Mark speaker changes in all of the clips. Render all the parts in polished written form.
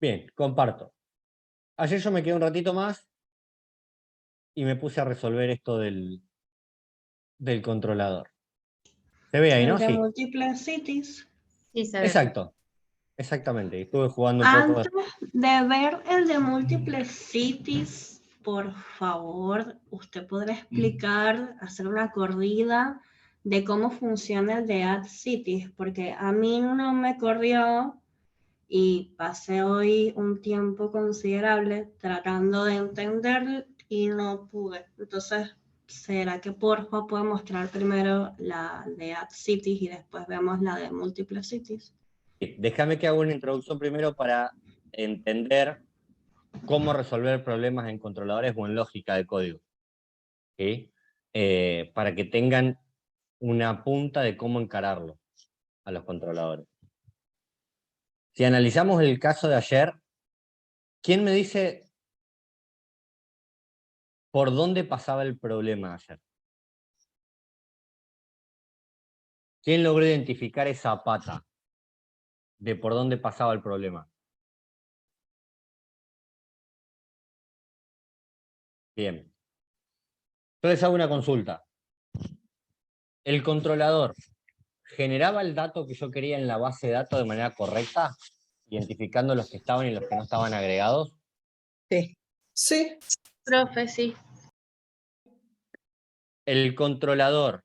Speaker 1: Bien, comparto. Ayer yo me quedé un ratito más y me puse a resolver esto del controlador. ¿Se ve ahí,
Speaker 2: El
Speaker 1: no?
Speaker 2: de
Speaker 1: Sí.
Speaker 2: múltiples cities.
Speaker 3: Sí, se ve.
Speaker 1: Exacto, exactamente. Estuve jugando un poco.
Speaker 2: Antes de ver el de múltiples cities, por favor, usted podrá explicar, hacer una corrida de cómo funciona el de Add Cities, porque a mí no me corrió y pasé hoy un tiempo considerable tratando de entender y no pude. Entonces, ¿será que porfa puede mostrar primero la de Add Cities y después vemos la de múltiples cities?
Speaker 1: Déjame que haga una introducción primero para entender cómo resolver problemas en controladores o en lógica de código. ¿Sí? Para que tengan una punta de cómo encararlo a los controladores. Si analizamos el caso de ayer, ¿quién me dice por dónde pasaba el problema ayer? ¿Quién logró identificar esa pata de por dónde pasaba el problema? Bien. Yo les hago una consulta. ¿El controlador generaba el dato que yo quería en la base de datos de manera correcta, identificando los que estaban y los que no estaban agregados?
Speaker 4: Sí. Sí.
Speaker 3: Profe, sí.
Speaker 1: ¿El controlador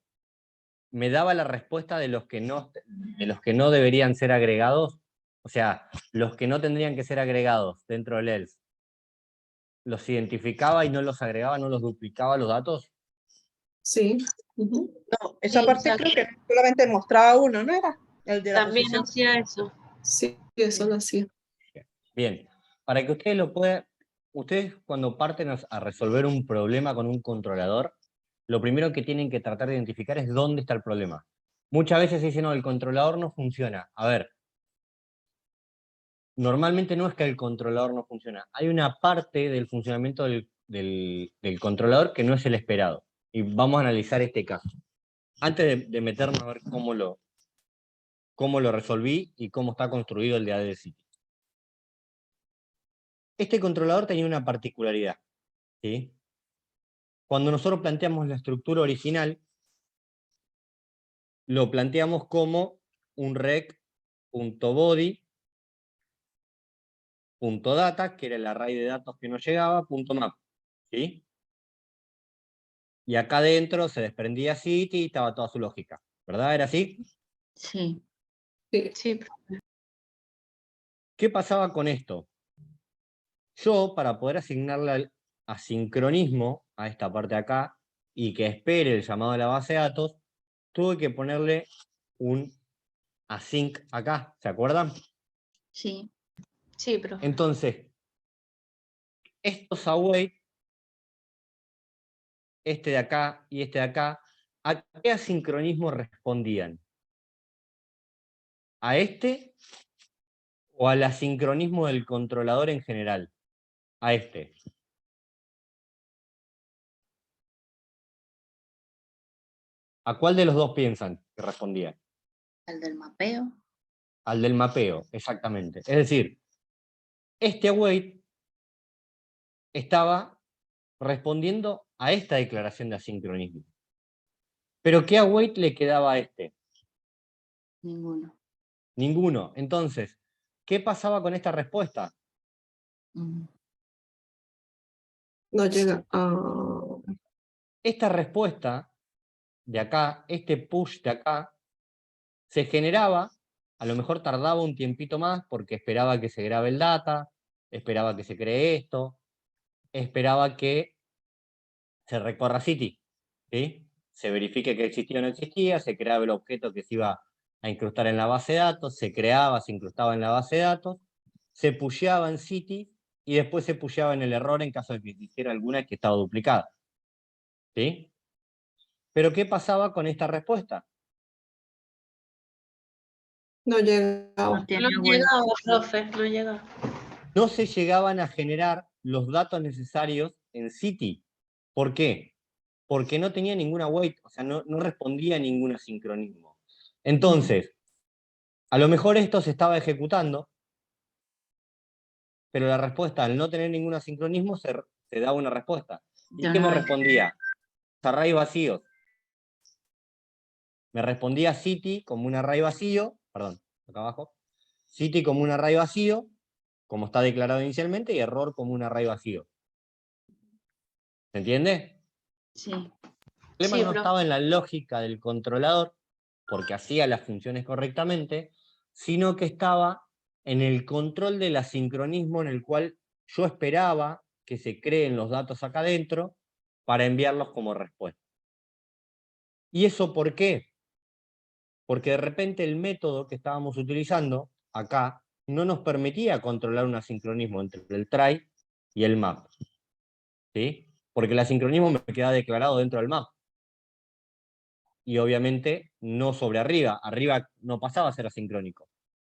Speaker 1: me daba la respuesta de los que no deberían ser agregados? O sea, los que no tendrían que ser agregados dentro del else, ¿los identificaba y no los agregaba, no los duplicaba los datos?
Speaker 4: Sí. No, esa
Speaker 3: Sí,
Speaker 4: parte
Speaker 3: exacto.
Speaker 4: creo que solamente mostraba uno, ¿no era? El de la
Speaker 3: También
Speaker 4: posición.
Speaker 3: hacía eso.
Speaker 4: Sí, eso lo hacía.
Speaker 1: Bien, para que ustedes lo puedan, ustedes cuando parten a resolver un problema con un controlador, lo primero que tienen que tratar de identificar es dónde está el problema. Muchas veces se dice, no, el controlador no funciona. A ver, normalmente no es que el controlador no funciona. Hay una parte del funcionamiento del controlador que no es el esperado. Y vamos a analizar este caso. Antes de meternos a ver cómo lo resolví y cómo está construido el de ADCity. Este controlador tenía una particularidad, ¿sí? Cuando nosotros planteamos la estructura original, lo planteamos como un rec.body.data, que era el array de datos que nos llegaba, .map, ¿sí? Y acá adentro se desprendía City y estaba toda su lógica, ¿verdad? ¿Era así?
Speaker 3: Sí.
Speaker 4: Sí.
Speaker 3: Sí, profe.
Speaker 1: ¿Qué pasaba con esto? Yo, para poder asignarle al asincronismo a esta parte de acá y que espere el llamado de la base de datos, tuve que ponerle un async acá, ¿se acuerdan?
Speaker 3: Sí. Sí, profe.
Speaker 1: Entonces, estos await, este de acá y este de acá, ¿a qué asincronismo respondían? ¿A este o al asincronismo del controlador en general? A este. ¿A cuál de los dos piensan que respondía?
Speaker 3: El del mapeo.
Speaker 1: Al del mapeo, exactamente. Es decir, este await estaba respondiendo a esta declaración de asincronismo. ¿Pero qué await le quedaba a este?
Speaker 3: Ninguno.
Speaker 1: Ninguno. Entonces, ¿qué pasaba con esta respuesta?
Speaker 3: Mm.
Speaker 4: No llega.
Speaker 1: Esta respuesta de acá, este push de acá, se generaba, a lo mejor tardaba un tiempito más porque esperaba que se grabe el data, esperaba que se cree esto, esperaba que se recorra City, ¿sí? Se verifique que existía o no existía, se creaba el objeto que se iba a incrustar en la base de datos, se creaba, se incrustaba en la base de datos, se pusheaba en City y después se pusheaba en el error en caso de que existiera alguna que estaba duplicada, ¿sí? Pero ¿qué pasaba con esta respuesta?
Speaker 4: No llegaba.
Speaker 3: No tiene
Speaker 2: No
Speaker 3: vuelta.
Speaker 2: llegaba, profe, no llegaba.
Speaker 1: No se llegaban a generar los datos necesarios en City. ¿Por qué? Porque no tenía ninguna wait, o sea, no respondía a ningún asincronismo. Entonces, a lo mejor esto se estaba ejecutando pero la respuesta, al no tener ningún asincronismo, se daba una respuesta. ¿Y
Speaker 3: Ya
Speaker 1: qué
Speaker 3: no
Speaker 1: me
Speaker 3: hay.
Speaker 1: respondía? Array vacíos. Me respondía city como un array vacío, perdón, acá abajo, city como un array vacío, como está declarado inicialmente, y error como un array vacío. ¿Se entiende?
Speaker 3: Sí.
Speaker 1: El problema
Speaker 3: Sí,
Speaker 1: no
Speaker 3: profe.
Speaker 1: estaba en la lógica del controlador, porque hacía las funciones correctamente, sino que estaba en el control del asincronismo en el cual yo esperaba que se creen los datos acá adentro para enviarlos como respuesta. ¿Y eso por qué? Porque de repente el método que estábamos utilizando acá no nos permitía controlar un asincronismo entre el try y el map. ¿Sí? Porque el asincronismo me queda declarado dentro del map. Y obviamente no sobre arriba. Arriba no pasaba a ser asincrónico.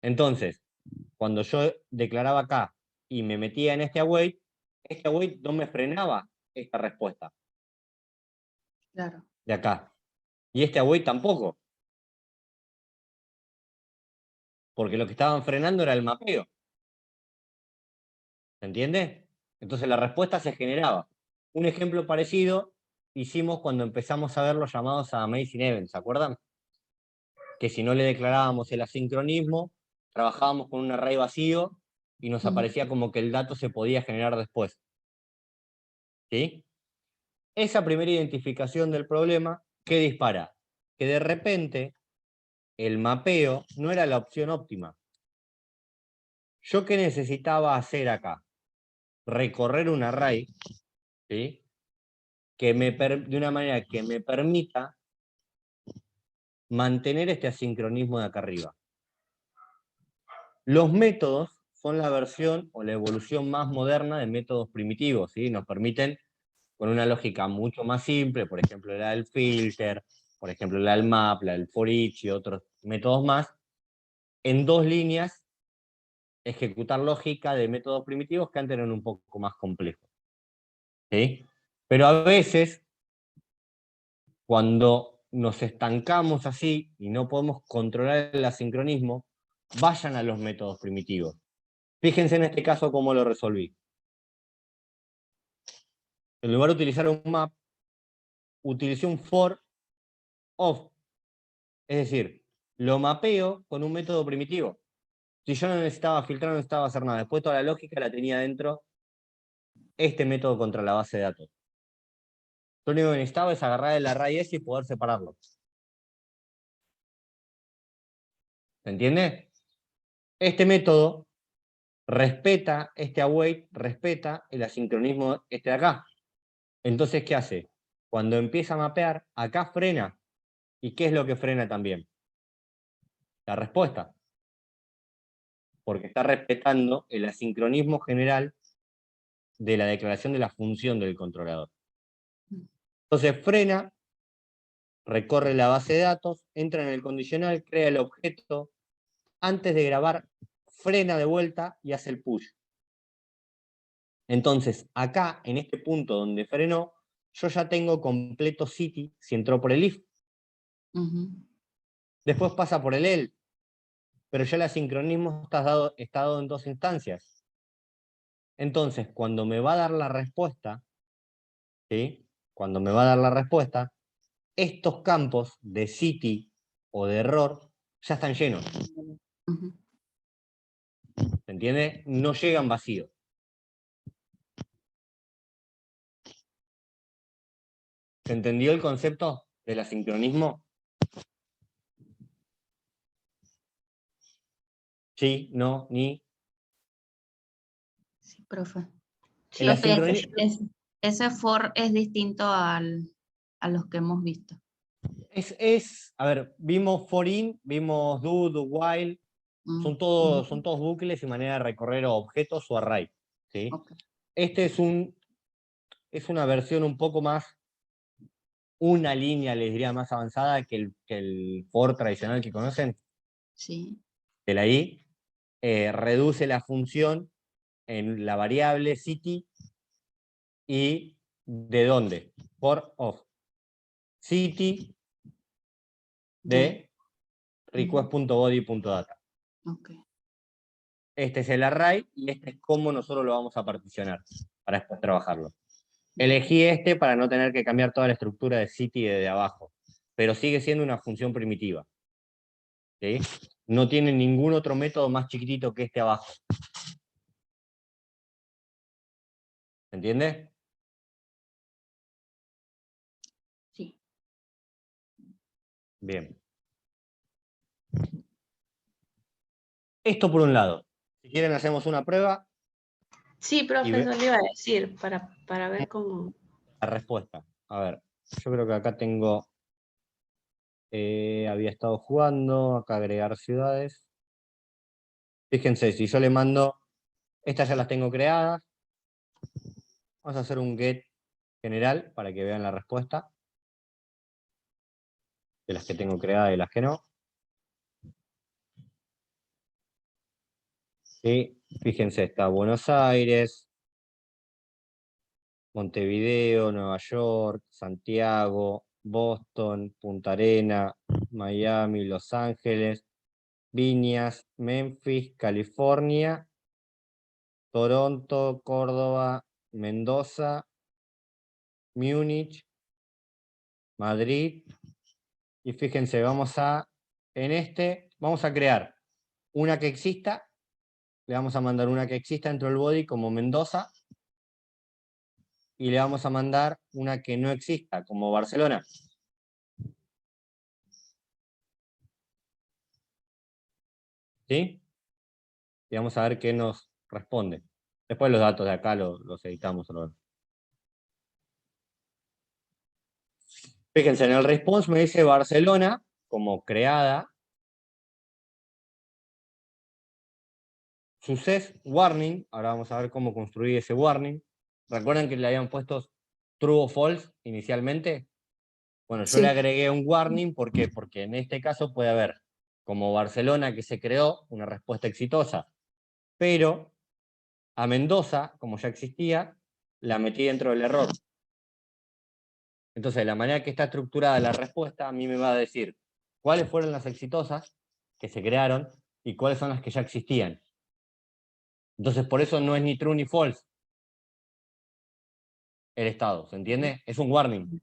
Speaker 1: Entonces, cuando yo declaraba acá y me metía en este await no me frenaba esta respuesta
Speaker 3: Claro.
Speaker 1: de acá. Y este await tampoco. Porque lo que estaban frenando era el mapeo. ¿Se entiende? Entonces la respuesta se generaba. Un ejemplo parecido hicimos cuando empezamos a ver los llamados a Amazing Events, ¿se acuerdan? Que si no le declarábamos el asincronismo, trabajábamos con un array vacío y nos aparecía como que el dato se podía generar después. ¿Sí? Esa primera identificación del problema, ¿qué dispara? Que de repente el mapeo no era la opción óptima. ¿Yo qué necesitaba hacer acá? Recorrer un array, ¿sí? De una manera que me permita mantener este asincronismo de acá arriba. Los métodos son la versión o la evolución más moderna de métodos primitivos, ¿sí? Nos permiten, con una lógica mucho más simple, por ejemplo la del filter, por ejemplo la del map, la del for each y otros métodos más, en 2 líneas ejecutar lógica de métodos primitivos que antes eran un poco más complejos. ¿Sí? Pero a veces, cuando nos estancamos así y no podemos controlar el asincronismo, vayan a los métodos primitivos. Fíjense en este caso cómo lo resolví. En lugar de utilizar un map, utilicé un for of. Es decir, lo mapeo con un método primitivo. Si yo no necesitaba filtrar, no necesitaba hacer nada. Después toda la lógica la tenía dentro este método contra la base de datos. Lo único que necesitaba es agarrar el array ese y poder separarlo. ¿Se entiende? Este método respeta este await, respeta el asincronismo este de acá. Entonces, ¿qué hace? Cuando empieza a mapear, acá frena. ¿Y qué es lo que frena también? La respuesta. Porque está respetando el asincronismo general de la declaración de la función del controlador. Entonces frena, recorre la base de datos, entra en el condicional, crea el objeto, antes de grabar, frena de vuelta y hace el push. Entonces, acá, en este punto donde frenó, yo ya tengo completo city si entró por el if. Después pasa por el el, pero ya el asincronismo está dado en 2 instancias. Entonces, cuando me va a dar la respuesta, ¿sí? Cuando me va a dar la respuesta, estos campos de city o de error ya están llenos. ¿Se entiende? No llegan vacíos. ¿Se entendió el concepto del asincronismo? Sí, no, ni.
Speaker 3: Sí, profe.
Speaker 2: Sí,
Speaker 1: El
Speaker 3: Profe,
Speaker 1: asincronismo
Speaker 3: ese for es distinto a los que hemos visto.
Speaker 1: a ver, vimos for in, vimos do while, son todos bucles y manera de recorrer objetos o array. ¿Sí?
Speaker 3: Okay.
Speaker 1: Este es una versión un poco más, una línea, les diría, más avanzada que el for tradicional que conocen.
Speaker 3: Sí.
Speaker 1: De la i, reduce la función en la variable city y de dónde, for of city de request.body.data.
Speaker 3: Okay.
Speaker 1: Este es el array y este es cómo nosotros lo vamos a particionar para después trabajarlo. Elegí este para no tener que cambiar toda la estructura de city desde abajo, pero sigue siendo una función primitiva. ¿Sí? No tiene ningún otro método más chiquitito que este abajo. ¿Se entiende?
Speaker 3: Sí.
Speaker 1: Bien. Esto por un lado. Si quieren hacemos una prueba.
Speaker 2: Sí,
Speaker 1: Y
Speaker 2: profe,
Speaker 1: ve-
Speaker 2: eso le iba a decir, para ver cómo.
Speaker 1: La respuesta. A ver, yo creo que acá tengo... había estado jugando, acá agregar ciudades. Fíjense, si yo le mando... Estas ya las tengo creadas. Vamos a hacer un get general para que vean la respuesta. De las que tengo creadas y las que no. ¿Sí? Fíjense, está Buenos Aires, Montevideo, Nueva York, Santiago, Boston, Punta Arena, Miami, Los Ángeles, Viñas, Memphis, California, Toronto, Córdoba, Mendoza, Múnich, Madrid. Y fíjense, vamos a crear una que exista, le vamos a mandar una que exista dentro del body como Mendoza, y le vamos a mandar una que no exista como Barcelona. ¿Sí? Y vamos a ver qué nos responde. Después los datos de acá los editamos. Fíjense, en el response me dice Barcelona como creada. Success warning. Ahora vamos a ver cómo construir ese warning. ¿Recuerdan que le habían puesto true o false inicialmente? Bueno, yo
Speaker 4: Sí.
Speaker 1: le agregué un warning. ¿Por qué? Porque en este caso puede haber, como Barcelona que se creó, una respuesta exitosa. Pero a Mendoza, como ya existía, la metí dentro del error. Entonces, de la manera que está estructurada la respuesta, a mí me va a decir cuáles fueron las exitosas que se crearon y cuáles son las que ya existían. Entonces, por eso no es ni true ni false el estado, ¿se entiende? Es un warning.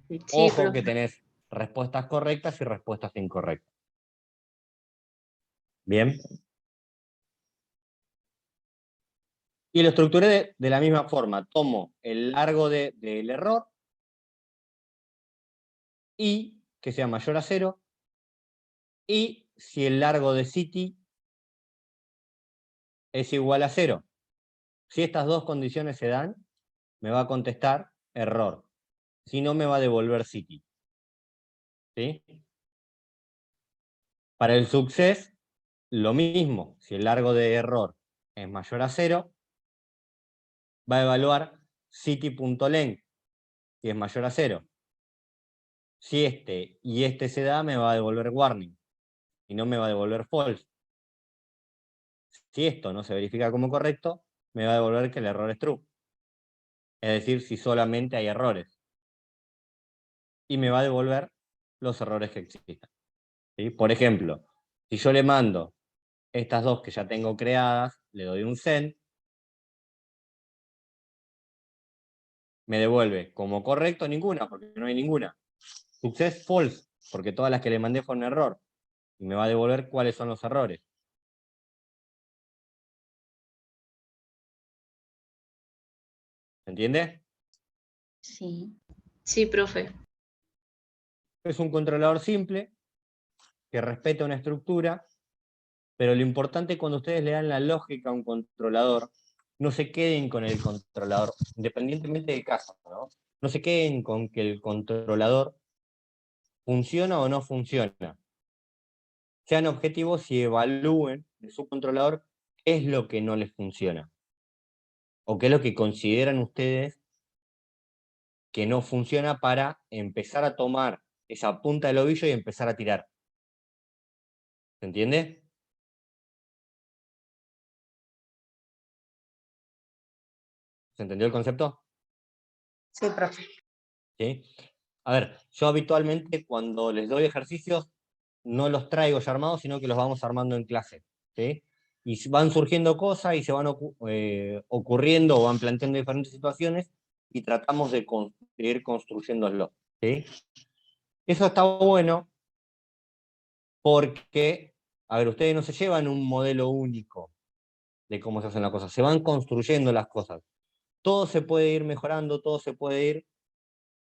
Speaker 2: Sí,
Speaker 1: Ojo
Speaker 2: profe.
Speaker 1: que tenés respuestas correctas y respuestas incorrectas. Bien. Y lo estructuré de la misma forma. Tomo el largo del error y que sea mayor a 0, y si el largo de city es igual a 0. Si estas dos condiciones se dan, me va a contestar error. Si no, me va a devolver city. ¿Sí? Para el success, lo mismo. Si el largo de error es mayor a 0, va a evaluar city.length, si es mayor a 0. Si este y este se da, me va a devolver warning. Y no me va a devolver false. Si esto no se verifica como correcto, me va a devolver que el error es true. Es decir, si solamente hay errores. Y me va a devolver los errores que existan. ¿Sí? Por ejemplo, si yo le mando estas dos que ya tengo creadas, le doy un send, me devuelve como correcto ninguna, porque no hay ninguna. Success false, porque todas las que le mandé fueron error. Y me va a devolver cuáles son los errores. ¿Se entiende?
Speaker 3: Sí.
Speaker 2: Sí, profe.
Speaker 1: Es un controlador simple, que respeta una estructura, pero lo importante cuando ustedes le dan la lógica a un controlador, no se queden con el controlador, independientemente del caso, ¿no? No se queden con que el controlador funciona o no funciona. Sean objetivos y evalúen de su controlador qué es lo que no les funciona. O qué es lo que consideran ustedes que no funciona para empezar a tomar esa punta del ovillo y empezar a tirar. ¿Se entiende? ¿Se entendió el concepto?
Speaker 4: Sí, profe.
Speaker 1: ¿Sí? A ver, yo habitualmente cuando les doy ejercicios no los traigo ya armados, sino que los vamos armando en clase. ¿Sí? y van surgiendo cosas y se van ocurriendo o van planteando diferentes situaciones y tratamos de ir construyéndolo. ¿Sí? Eso está bueno porque, a ver, ustedes no se llevan un modelo único de cómo se hacen las cosas, se van construyendo las cosas. Todo se puede ir mejorando, todo se puede ir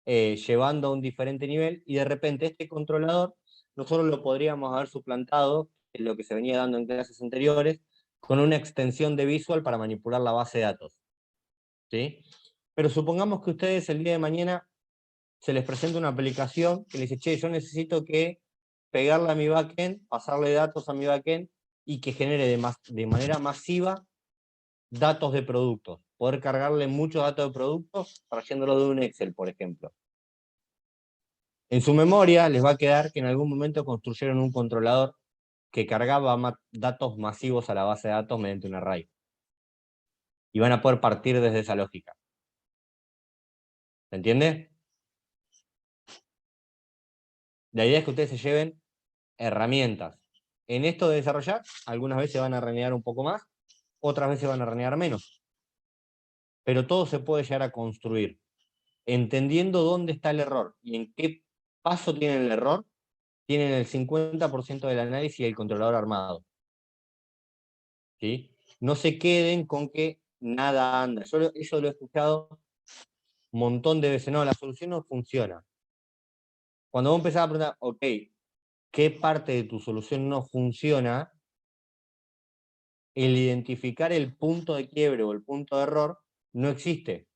Speaker 1: llevando a un diferente nivel, y de repente este controlador nosotros lo podríamos haber suplantado, en lo que se venía dando en clases anteriores, con una extensión de Visual para manipular la base de datos. ¿Sí? Pero supongamos que ustedes el día de mañana se les presenta una aplicación que les dice, che, yo necesito que pegarle a mi backend, pasarle datos a mi backend y que genere de manera masiva datos de productos. Poder cargarle muchos datos de productos trayéndolo de un Excel, por ejemplo. En su memoria les va a quedar que en algún momento construyeron un controlador que cargaba datos masivos a la base de datos mediante un array. Y van a poder partir desde esa lógica. ¿Se entiende? La idea es que ustedes se lleven herramientas. En esto de desarrollar, algunas veces van a renegar un poco más, otras veces van a renegar menos. Pero todo se puede llegar a construir. Entendiendo dónde está el error y en qué paso tienen el error, tienen el 50% del análisis y el controlador armado. ¿Sí? No se queden con que nada anda. Yo eso lo he escuchado un montón de veces. No, la solución no funciona. Cuando vos empezás a preguntar, ok, ¿qué parte de tu solución no funciona? El identificar el punto de quiebre o el punto de error no existe.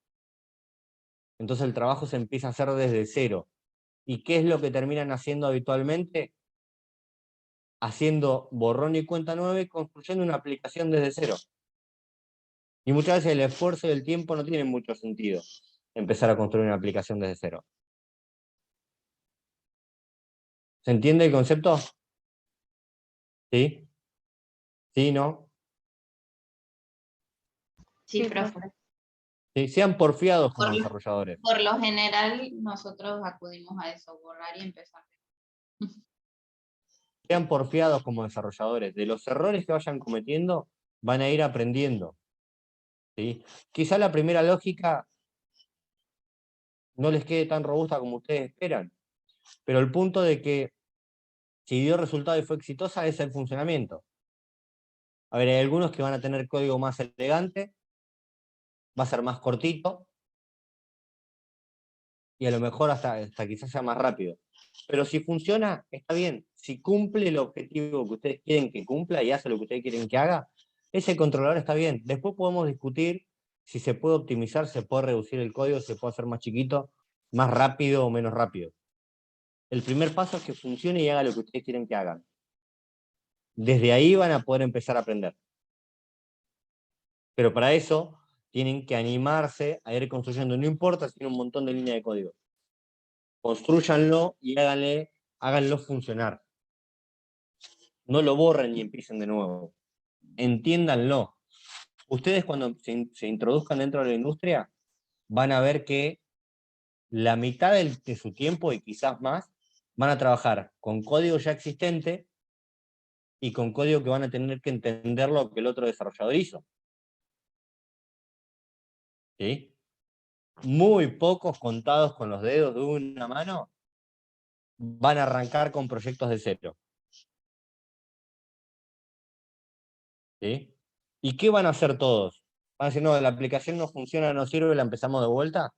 Speaker 1: Entonces el trabajo se empieza a hacer desde cero. ¿Y qué es lo que terminan haciendo habitualmente? Haciendo borrón y cuenta nueva y construyendo una aplicación desde cero. Y muchas veces el esfuerzo y el tiempo no tienen mucho sentido empezar a construir una aplicación desde cero. ¿Se entiende el concepto? ¿Sí? ¿Sí? ¿No?
Speaker 3: Sí,
Speaker 2: Sí,
Speaker 3: profe.
Speaker 2: profe.
Speaker 1: ¿Sí? Sean porfiados como
Speaker 3: Por lo-
Speaker 1: desarrolladores.
Speaker 3: Por lo general, nosotros acudimos a eso, borrar y empezar.
Speaker 1: Sean porfiados como desarrolladores. De los errores que vayan cometiendo, van a ir aprendiendo. ¿Sí? Quizá la primera lógica no les quede tan robusta como ustedes esperan, pero el punto de que si dio resultado y fue exitosa es el funcionamiento. A ver, hay algunos que van a tener código más elegante, va a ser más cortito, y a lo mejor hasta quizás sea más rápido. Pero si funciona, está bien. Si cumple el objetivo que ustedes quieren que cumpla y hace lo que ustedes quieren que haga, ese controlador está bien. Después podemos discutir si se puede optimizar, se puede reducir el código, se puede hacer más chiquito, más rápido o menos rápido. El primer paso es que funcione y haga lo que ustedes quieren que hagan. Desde ahí van a poder empezar a aprender. Pero para eso tienen que animarse a ir construyendo. No importa si tiene un montón de líneas de código. Constrúyanlo y háganlo funcionar. No lo borren y empiecen de nuevo. Entiéndanlo. Ustedes cuando se introduzcan dentro de la industria van a ver que la mitad de su tiempo y quizás más van a trabajar con código ya existente y con código que van a tener que entender lo que el otro desarrollador hizo. ¿Sí? Muy pocos, contados con los dedos de una mano, van a arrancar con proyectos de cero. ¿Sí? ¿Y qué van a hacer todos? Van a decir, no, la aplicación no funciona, no sirve, la empezamos de vuelta.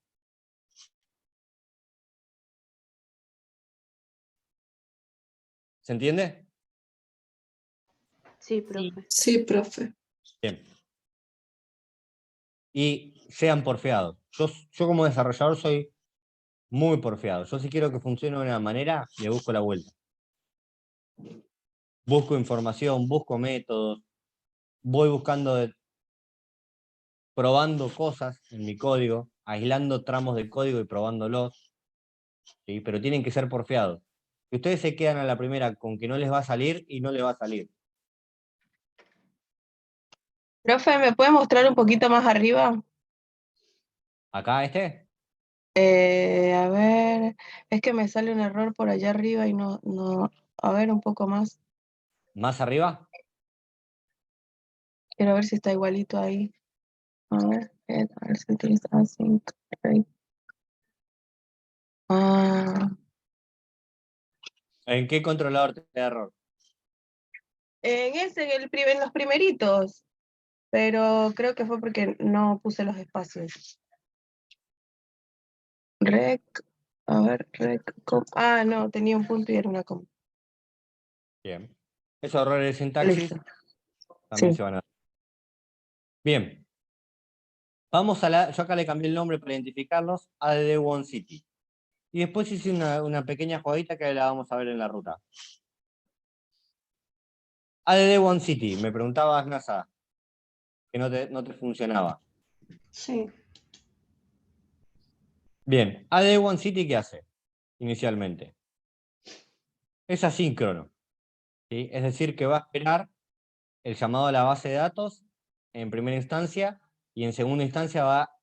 Speaker 1: ¿Se entiende?
Speaker 2: Sí, profe.
Speaker 5: Sí, profe.
Speaker 1: Bien. Y sean porfiados. Yo como desarrollador soy muy porfiado. Yo si quiero que funcione de una manera, le busco la vuelta. Busco información, busco métodos, voy buscando, probando cosas en mi código, aislando tramos de código y probándolos. ¿Sí? Pero tienen que ser porfiados. Si ustedes se quedan a la primera con que no les va a salir y no les va a salir.
Speaker 5: Profe, ¿me puede mostrar un poquito más arriba?
Speaker 1: ¿Acá
Speaker 5: A ver, es que me sale un error por allá arriba y no, a ver un poco más.
Speaker 1: ¿Más arriba?
Speaker 5: Quiero ver si está igualito ahí. A ver, settings, async, right. Ah,
Speaker 1: ¿En qué controlador te da error?
Speaker 5: en en los primeritos, pero creo que fue porque no puse los espacios. Rec, a ver, no, tenía un punto y era una coma.
Speaker 1: Bien. Esos errores de sintaxis
Speaker 5: Listo.
Speaker 1: también
Speaker 5: Sí.
Speaker 1: se van a dar. Bien. Vamos yo acá le cambié el nombre para identificarlos, ADD One City. Y después hice una pequeña jugadita que la vamos a ver en la ruta. ADD One City, me preguntabas, NASA, que no te funcionaba.
Speaker 2: Sí.
Speaker 1: Bien, ADD One City, ¿qué hace inicialmente? Es asíncrono, ¿sí? Es decir, que va a esperar el llamado a la base de datos en primera instancia y en segunda instancia va a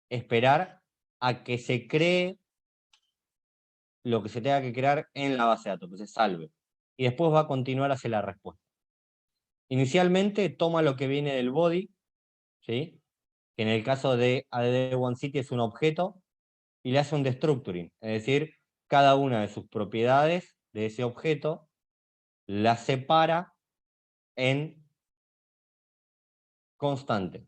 Speaker 1: esperar a que se cree lo que se tenga que crear en la base de datos, que se salve. Y después va a continuar hacia la respuesta. Inicialmente toma lo que viene del body, ¿sí? Que en el caso de ADD One City es un objeto, y le hace un destructuring, es decir, cada una de sus propiedades de ese objeto la separa en constante.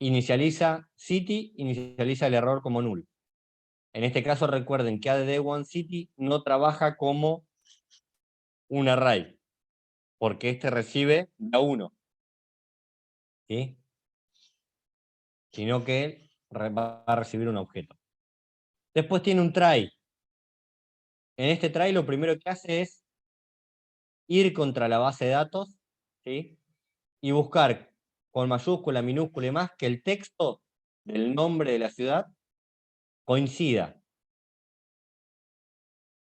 Speaker 1: Inicializa city, inicializa el error como null. En este caso recuerden que ADD One City no trabaja como un array, porque este recibe da 1, ¿sí? Sino que va a recibir un objeto. Después tiene un try. En este try lo primero que hace es ir contra la base de datos, ¿sí? Y buscar con mayúscula, minúscula y más que el texto del nombre de la ciudad coincida.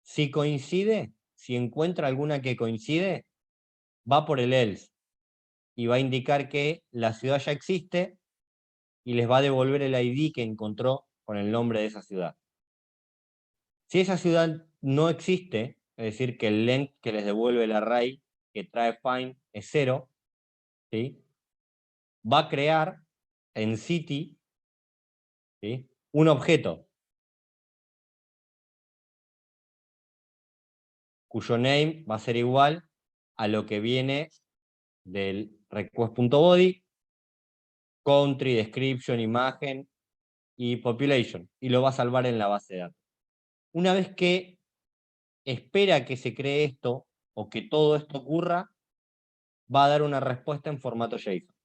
Speaker 1: Si coincide, si encuentra alguna que coincide, va por el else y va a indicar que la ciudad ya existe y les va a devolver el ID que encontró con el nombre de esa ciudad. Si esa ciudad no existe, es decir, que el length que les devuelve el array que trae find es 0, ¿sí? Va a crear en city, ¿sí? Un objeto cuyo name va a ser igual a lo que viene del request.body, country, description, imagen y population, y lo va a salvar en la base de datos. Una vez que espera que se cree esto, o que todo esto ocurra, va a dar una respuesta en formato JSON,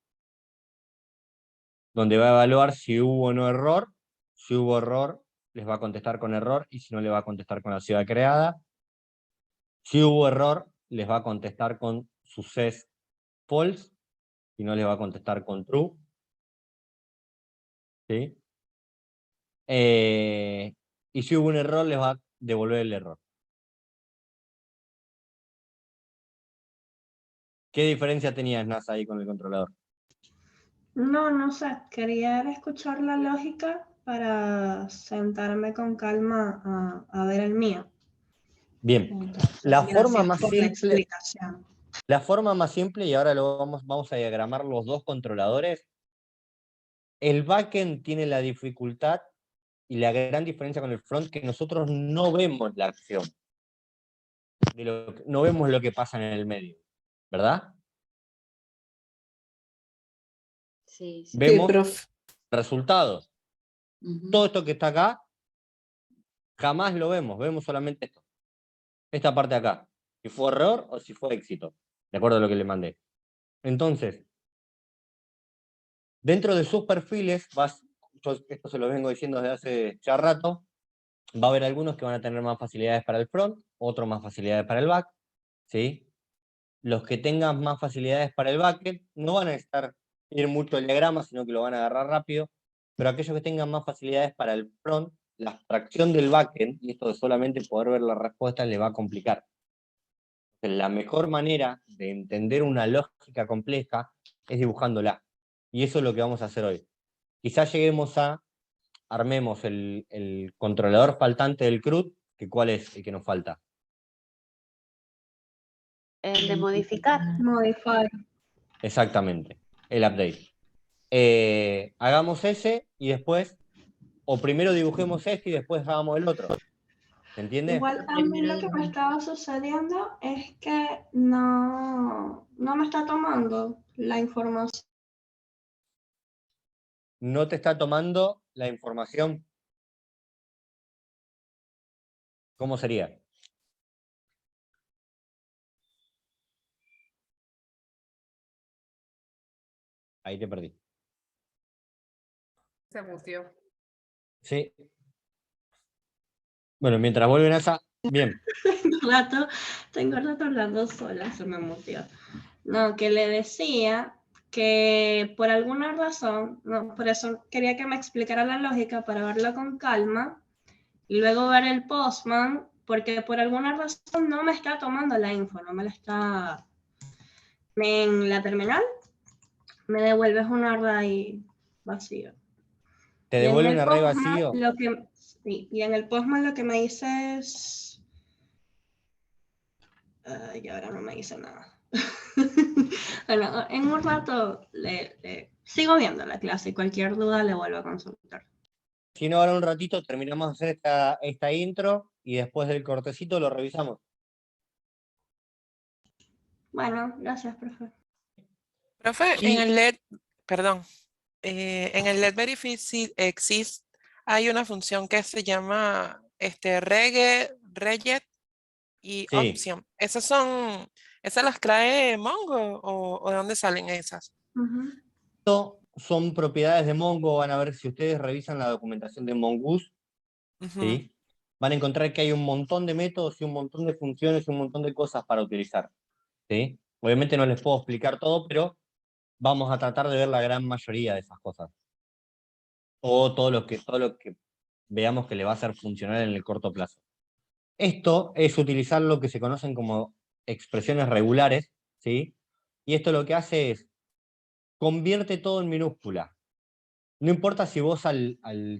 Speaker 1: donde va a evaluar si hubo o no error. Si hubo error, les va a contestar con error, y si no, le va a contestar con la ciudad creada. Si hubo error, les va a contestar con success false, si no les va a contestar con true. ¿Sí? Y si hubo un error, les va a devolver el error. ¿Qué diferencia tenías, NASA, ahí con el controlador?
Speaker 2: No sé. Quería escuchar la lógica para sentarme con calma a ver el mío.
Speaker 1: Bien.
Speaker 2: Entonces,
Speaker 1: La forma
Speaker 2: gracias
Speaker 1: más
Speaker 2: por la
Speaker 1: simple,
Speaker 2: explicación.
Speaker 1: y ahora vamos a diagramar los dos controladores. El backend tiene la dificultad y la gran diferencia con el front, que nosotros no vemos la acción. No vemos lo que pasa en el medio, ¿verdad?
Speaker 3: Sí, sí.
Speaker 1: Vemos
Speaker 4: profe.
Speaker 1: resultados.
Speaker 3: Ujú.
Speaker 1: Todo esto que está acá, jamás lo vemos solamente esto. Esta parte de acá. Si fue error o si fue éxito, de acuerdo a lo que le mandé. Entonces, dentro de sus perfiles, yo esto se lo vengo diciendo desde hace ya rato, va a haber algunos que van a tener más facilidades para el front, otros más facilidades para el back, ¿sí? Los que tengan más facilidades para el backend no van a ir mucho el diagrama, sino que lo van a agarrar rápido, pero aquellos que tengan más facilidades para el front, la abstracción del backend, y esto de solamente poder ver la respuesta, le va a complicar. La mejor manera de entender una lógica compleja es dibujándola, y eso es lo que vamos a hacer hoy. Quizás armemos el controlador faltante del CRUD, que ¿cuál es el que nos falta?
Speaker 3: El de modificar.
Speaker 2: Modify.
Speaker 1: Exactamente, el update. Hagamos ese y después, o primero dibujemos este y después hagamos el otro. ¿Se entiende?
Speaker 2: Igual a mí lo que me estaba sucediendo es que no me está tomando la información.
Speaker 1: No te está tomando la información. ¿Cómo sería? Ahí te perdí.
Speaker 6: Se muteó.
Speaker 1: Sí. Bueno, mientras vuelven a esa, bien.
Speaker 2: Tengo rato hablando sola, se me muteó. No, que le decía que por alguna razón, no, por eso quería que me explicara la lógica para verlo con calma y luego ver el Postman, porque por alguna razón no me está tomando la info, no me la está... En la terminal me devuelves un array vacío.
Speaker 1: Te
Speaker 2: Y en
Speaker 1: devuelve un
Speaker 2: el
Speaker 1: array
Speaker 2: Postman
Speaker 1: vacío.
Speaker 2: sí, y en el Postman lo que me dice es... y ahora no me dice nada. Bueno, en un rato le sigo viendo la clase y cualquier duda le vuelvo a consultar.
Speaker 1: Si no, ahora un ratito terminamos de hacer esta intro y después del cortecito lo revisamos.
Speaker 2: Bueno, gracias, profe.
Speaker 6: Profe,
Speaker 1: Y
Speaker 6: en el LED, perdón, en el LED Verify existe, hay una función que se llama reget y
Speaker 1: sí,
Speaker 6: option. ¿Esas las trae Mongo o de dónde salen esas?
Speaker 2: Ujú.
Speaker 1: son propiedades de Mongo. Van a ver si ustedes revisan la documentación de Mongoose,
Speaker 6: Ujú.
Speaker 1: ¿sí? Van a encontrar que hay un montón de métodos y un montón de funciones y un montón de cosas para utilizar, ¿sí? Obviamente no les puedo explicar todo, pero vamos a tratar de ver la gran mayoría de esas cosas. O todo lo que veamos que le va a hacer funcionar en el corto plazo. Esto es utilizar lo que se conocen como expresiones regulares, ¿sí? Y esto lo que hace es convierte todo en minúscula. No importa si vos al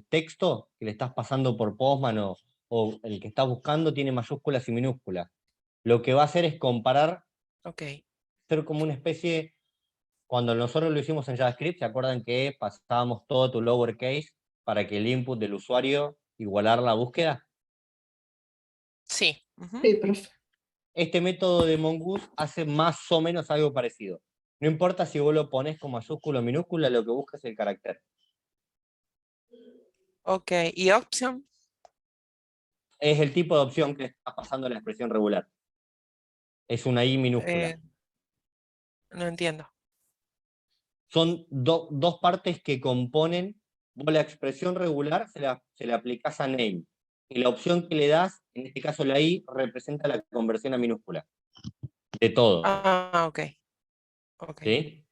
Speaker 1: texto que le estás pasando por Postman o el que estás buscando tiene mayúsculas y minúsculas. Lo que va a hacer es comparar,
Speaker 6: Ok.
Speaker 1: ser como una especie, cuando nosotros lo hicimos en JavaScript, ¿se acuerdan que pasábamos todo tu lowercase para que el input del usuario igualar la búsqueda?
Speaker 6: Sí. Ujú.
Speaker 2: Sí, profe.
Speaker 1: Este método de Mongoose hace más o menos algo parecido. No importa si vos lo pones con mayúscula o minúscula, lo que busca es el carácter.
Speaker 6: Ok. ¿Y option?
Speaker 1: Es el tipo de opción que está pasando la expresión regular. Es una I minúscula.
Speaker 6: No entiendo.
Speaker 1: Son dos partes que componen. Vos la expresión regular se la aplicás a name. Y la opción que le das, en este caso la I, representa la conversión a minúscula. De todo.
Speaker 6: Ah, ok. Ok.
Speaker 1: ¿Sí?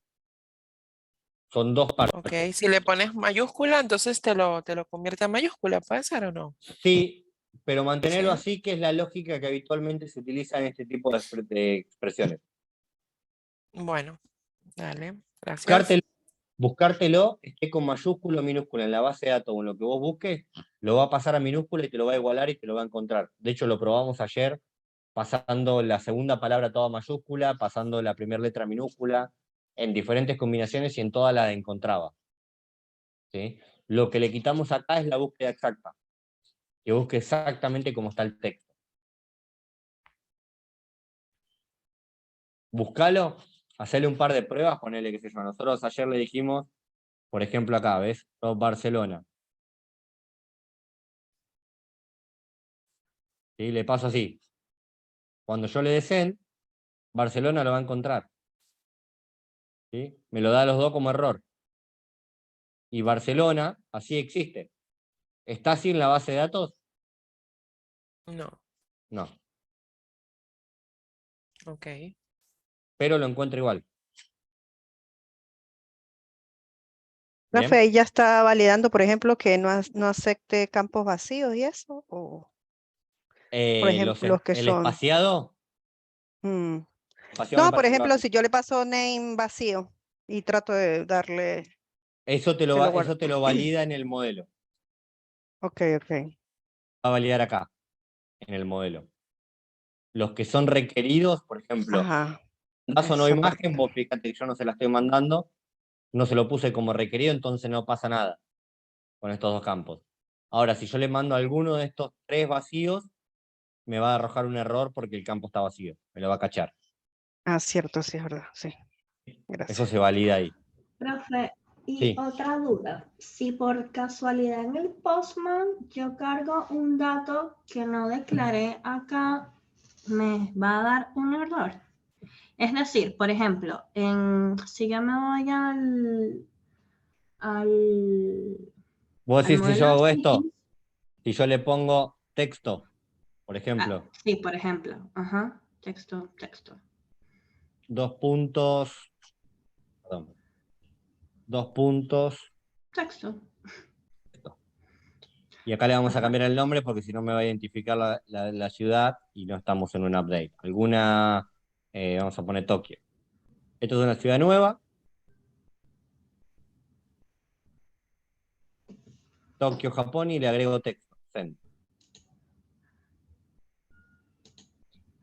Speaker 1: Son dos partes.
Speaker 6: Ok. Si le pones mayúscula, entonces te lo convierte a mayúscula, ¿puede ser o no?
Speaker 1: Sí, pero mantenerlo
Speaker 6: Sí.
Speaker 1: así, que es la lógica que habitualmente se utiliza en este tipo de expresiones.
Speaker 6: Bueno, dale. Gracias.
Speaker 1: Buscártelo, buscártelo, esté con mayúscula o minúscula en la base de datos o en lo que vos busques, lo va a pasar a minúscula y te lo va a igualar y te lo va a encontrar. De hecho, lo probamos ayer pasando la segunda palabra toda mayúscula, pasando la primera letra minúscula, en diferentes combinaciones y en todas la encontraba. ¿Sí? Lo que le quitamos acá es la búsqueda exacta, que busque exactamente cómo está el texto. Búscalo, hacerle un par de pruebas, ponele, qué sé yo. Nosotros ayer le dijimos, por ejemplo acá, ¿ves? Top Barcelona. ¿Sí? Le paso así. Cuando yo le dé send, Barcelona lo va a encontrar. ¿Sí? Me lo da a los dos como error. Y Barcelona, así existe. ¿Está así en la base de datos?
Speaker 6: No.
Speaker 1: No.
Speaker 6: Ok.
Speaker 1: Pero lo encuentro igual. ¿Bien?
Speaker 4: Profe, ¿ya está validando, por ejemplo, que no acepte campos vacíos y eso? O, por ejemplo, los que
Speaker 1: El
Speaker 4: son...
Speaker 1: espaciado,
Speaker 4: mm,
Speaker 1: espaciado me
Speaker 4: No, por
Speaker 1: parece que
Speaker 4: ejemplo, si yo le paso name vacío y trato de darle que lo guarde.
Speaker 1: eso te lo valida en el modelo.
Speaker 4: Ok, ok.
Speaker 1: Va a validar acá, en el modelo. Los que son requeridos, por ejemplo,
Speaker 4: Ajá.
Speaker 1: Mandás o no
Speaker 4: Esa
Speaker 1: imagen,
Speaker 4: parte.
Speaker 1: vos fíjate que yo no se la estoy mandando, no se lo puse como requerido, entonces no pasa nada con estos dos campos. Ahora, si yo le mando alguno de estos 3 vacíos, me va a arrojar un error porque el campo está vacío, me lo va a cachar.
Speaker 4: Ah, cierto, sí, es verdad, sí.
Speaker 1: Eso
Speaker 4: Gracias.
Speaker 1: se valida ahí.
Speaker 2: Profe, y
Speaker 1: Sí.
Speaker 2: otra duda, si por casualidad en el Postman yo cargo un dato que no declaré acá, ¿me va a dar un error? Es decir, por ejemplo, si yo me voy al
Speaker 1: Vos decís, si yo
Speaker 2: modelo
Speaker 1: hago esto,
Speaker 2: Cities,
Speaker 1: si yo le pongo texto, por ejemplo,
Speaker 2: sí, por ejemplo, ajá, texto,
Speaker 1: 2 puntos, perdón, 2 puntos,
Speaker 2: texto,
Speaker 1: y acá le vamos a
Speaker 2: ajá.
Speaker 1: cambiar el nombre porque si no me va a identificar la ciudad y no estamos en un update. Alguna, vamos a poner Tokio. Esto es una ciudad nueva. Tokio, Japón, y le agrego texto. Send.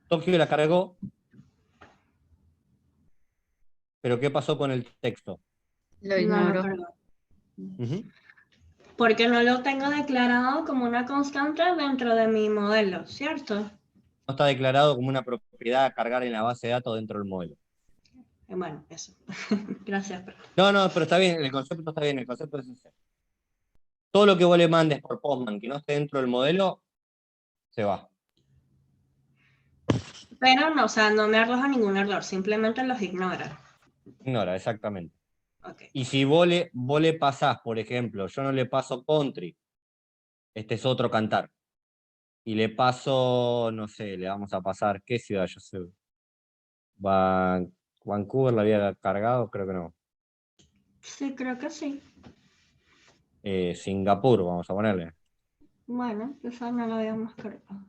Speaker 1: Tokio la cargó, pero ¿qué pasó con el texto?
Speaker 3: Lo
Speaker 2: No lo
Speaker 3: ignoro.
Speaker 2: cargo.
Speaker 1: Ujú.
Speaker 2: Porque no lo tengo declarado como una constante dentro de mi modelo, ¿cierto?
Speaker 1: No está declarado como una propiedad a cargar en la base de datos dentro del modelo.
Speaker 2: Bueno, eso. Gracias, profe.
Speaker 1: No, pero está bien, el concepto está bien, el concepto es ese. Todo lo que vos le mandes por Postman que no esté dentro del modelo, se va.
Speaker 2: Pero no, o sea, no me arroja ningún error, simplemente los ignora.
Speaker 1: Ignora, exactamente.
Speaker 2: Ok.
Speaker 1: Y si vos le pasás, por ejemplo, yo no le paso country, este es otro cantar, y le paso, no sé, le vamos a pasar, ¿qué ciudad? Yo sé, Vancouver la había cargado, creo que no.
Speaker 2: Sí, creo que sí.
Speaker 1: Singapur, vamos a ponerle.
Speaker 2: Bueno, esa no la habíamos cargado.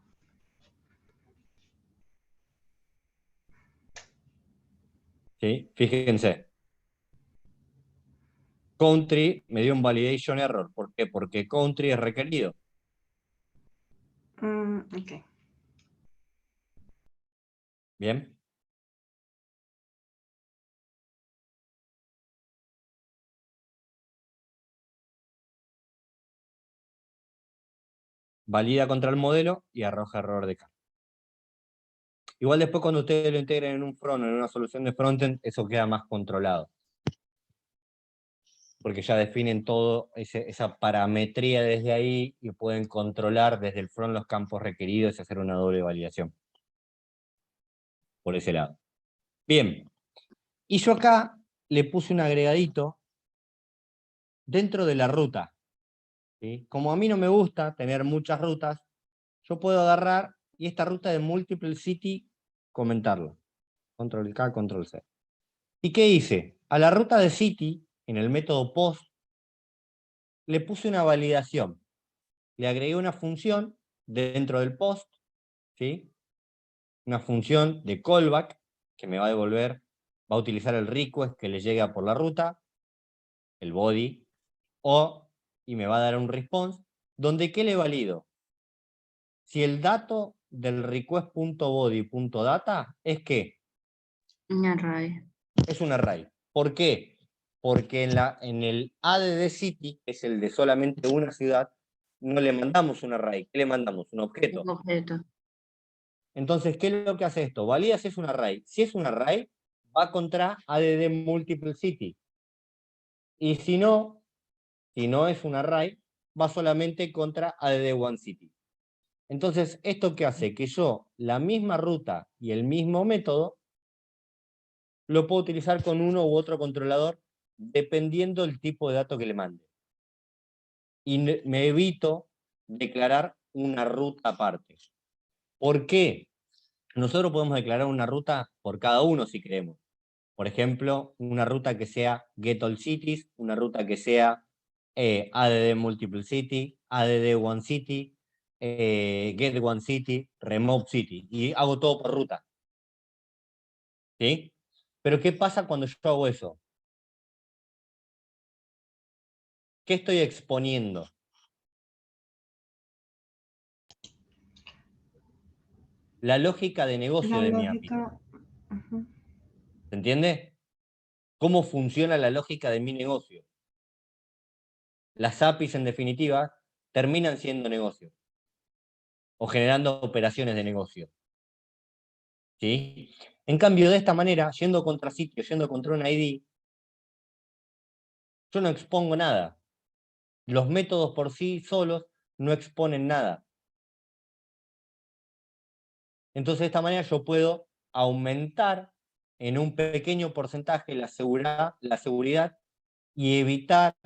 Speaker 1: ¿Sí? Fíjense. Country me dio un validation error. ¿Por qué? Porque country es requerido.
Speaker 2: Ok.
Speaker 1: ¿Bien? Valida contra el modelo y arroja error de campo. Igual después cuando ustedes lo integren en un front, en una solución de frontend, eso queda más controlado. Porque ya definen todo esa parametría desde ahí y pueden controlar desde el front los campos requeridos y hacer una doble validación. Por ese lado. Bien. Y yo acá le puse un agregadito dentro de la ruta. ¿Sí? Como a mí no me gusta tener muchas rutas, yo puedo agarrar y esta ruta de Multiple City comentarla. Control K, Control C. ¿Y qué hice? A la ruta de City, en el método post, le puse una validación. Le agregué una función dentro del post, ¿sí? Una función de callback que me va a devolver, va a utilizar el request que le llega por la ruta, el body, y me va a dar un response, donde ¿qué le valido? Si el dato del request.body.data es ¿qué?
Speaker 3: Un array.
Speaker 1: Es un array. ¿Por qué? Porque en el add city, que es el de solamente una ciudad, no le mandamos un array. ¿Qué le mandamos? Un objeto.
Speaker 3: Un objeto.
Speaker 1: Entonces, ¿qué es lo que hace esto? Valida si es un array. Si es un array, va contra add multiple city. Y si no es un array, va solamente contra add one city. Entonces, ¿esto qué hace? Que yo, la misma ruta y el mismo método, lo puedo utilizar con uno u otro controlador dependiendo del tipo de dato que le mande. Y me evito declarar una ruta aparte. ¿Por qué? Nosotros podemos declarar una ruta por cada uno si queremos. Por ejemplo, una ruta que sea get all cities, una ruta que sea add multiple city, add one city, get one city, remove city. Y hago todo por ruta. ¿Sí? Pero ¿qué pasa cuando yo hago eso? ¿Qué estoy exponiendo? La lógica de negocio
Speaker 2: La
Speaker 1: de mi API.
Speaker 2: lógica. Ujú.
Speaker 1: ¿Se entiende? ¿Cómo funciona la lógica de mi negocio? Las APIs, en definitiva, terminan siendo negocios o generando operaciones de negocio. ¿Sí? En cambio, de esta manera, yendo contra sitio, yendo contra un ID, yo no expongo nada. Los métodos por sí solos no exponen nada. Entonces, de esta manera yo puedo aumentar en un pequeño porcentaje la seguridad y evitar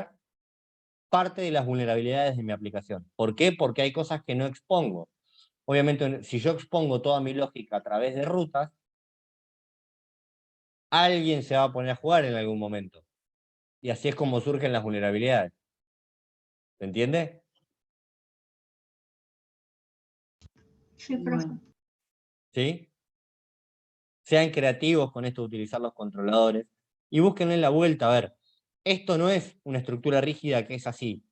Speaker 1: parte de las vulnerabilidades de mi aplicación. ¿Por qué? Porque hay cosas que no expongo. Obviamente, si yo expongo toda mi lógica a través de rutas, alguien se va a poner a jugar en algún momento. Y así es como surgen las vulnerabilidades. ¿Se entiende?
Speaker 2: Sí, profe.
Speaker 3: Bueno,
Speaker 1: ¿Sí? Sean creativos con esto de utilizar los controladores y búsquenle la vuelta. A ver, esto no es una estructura rígida que es así.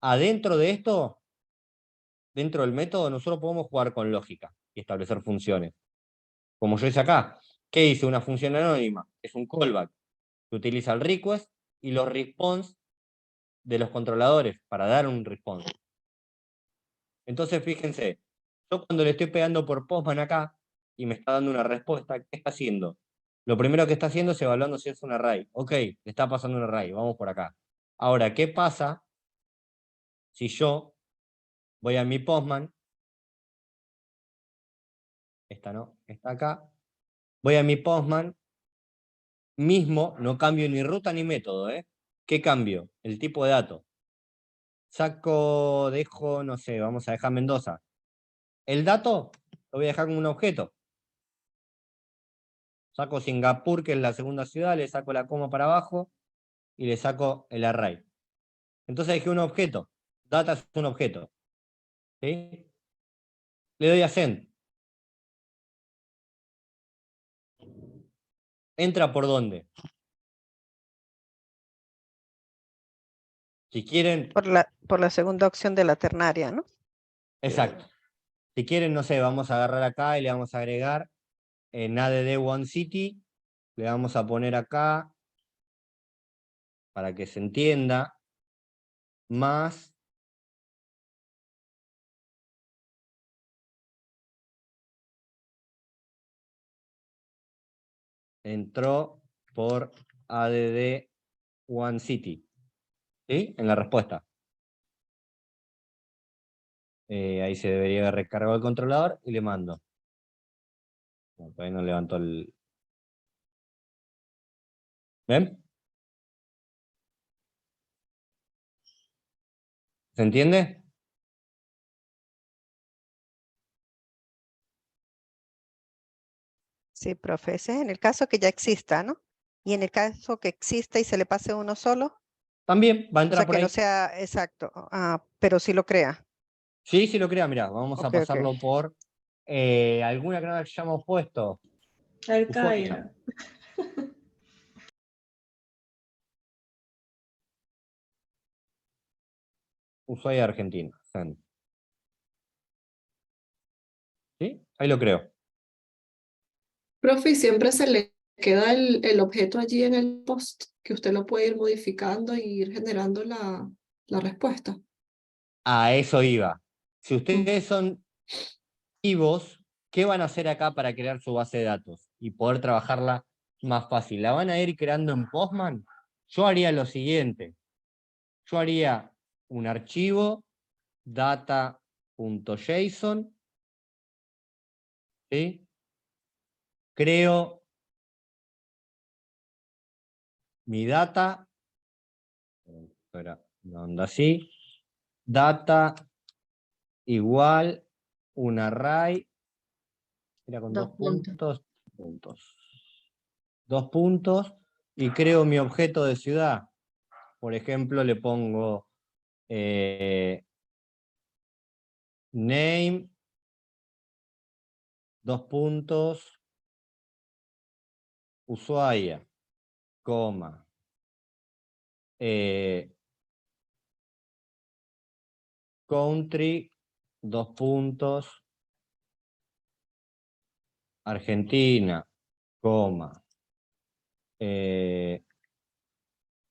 Speaker 1: Adentro de esto, dentro del método, nosotros podemos jugar con lógica y establecer funciones. Como yo hice acá, ¿qué hice? Una función anónima, es un callback, que utiliza el request y los response de los controladores para dar un response. Entonces, fíjense, yo cuando le estoy pegando por Postman acá y me está dando una respuesta, ¿qué está haciendo? Lo primero que está haciendo es evaluando si es un array. Ok, le está pasando un array, vamos por acá. Ahora, ¿qué pasa si yo voy a mi Postman? Esta no, está acá. Voy a mi Postman, mismo, no cambio ni ruta ni método, ¿eh? ¿Qué cambio? El tipo de dato. Saco, dejo, no sé, vamos a dejar Mendoza. El dato lo voy a dejar como un objeto. Saco Singapur, que es la segunda ciudad, le saco la coma para abajo y le saco el array. Entonces dejé un objeto. Data es un objeto. ¿Sí? Le doy a send. ¿Entra por dónde? Si quieren,
Speaker 4: Por la segunda opción de la ternaria, ¿no?
Speaker 1: exacto. Si quieren, no sé, vamos a agarrar acá y le vamos a agregar en add one city, le vamos a poner acá, para que se entienda, más entró por add one city. ¿Sí? En la respuesta. Ahí se debería haber recargado el controlador y le mando. No, todavía no levantó el... ¿Ven? ¿Se entiende?
Speaker 4: Sí, profe, ese es en el caso que ya exista, ¿no? Y en el caso que exista y se le pase uno solo,
Speaker 1: También va a
Speaker 4: o sea,
Speaker 1: entrar por
Speaker 4: que no
Speaker 1: ahí.
Speaker 4: sea exacto, pero sí lo crea.
Speaker 1: Sí, sí lo crea, mirá, vamos a
Speaker 4: Ok, ok.
Speaker 1: pasarlo por alguna que no hayamos puesto.
Speaker 2: El
Speaker 1: Ushuaia.
Speaker 2: Cairo.
Speaker 1: Ushuaia, Argentina. Send. ¿Sí? Ahí lo creo.
Speaker 7: Profe, y siempre se le queda el objeto allí en el post, que usted lo puede ir modificando y ir generando la respuesta.
Speaker 1: A eso iba. Si
Speaker 7: Mm.
Speaker 1: ustedes son vivos, ¿qué van a hacer acá para crear su base de datos y poder trabajarla más fácil? ¿La van a ir creando en Postman? Yo haría lo siguiente. Yo haría un archivo data.json, ¿sí? Creo mi data, espera, una onda así, data igual un array, era con
Speaker 3: Dos
Speaker 1: dos
Speaker 3: puntos.
Speaker 1: puntos, dos puntos, y creo mi objeto de ciudad. Por ejemplo, le pongo name, dos puntos, Ushuaia, coma, country, dos puntos, Argentina, coma,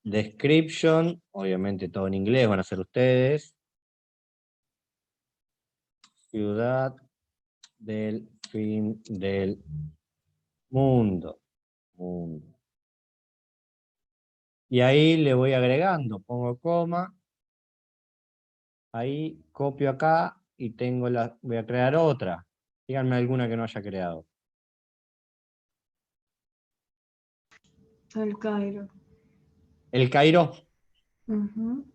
Speaker 1: Description, obviamente todo en inglés, van a ser ustedes. Ciudad del fin del mundo. Y ahí le voy agregando, pongo coma, ahí copio acá y tengo voy a crear otra. Díganme alguna que no haya creado.
Speaker 2: El Cairo.
Speaker 1: El Cairo.
Speaker 2: Ujú.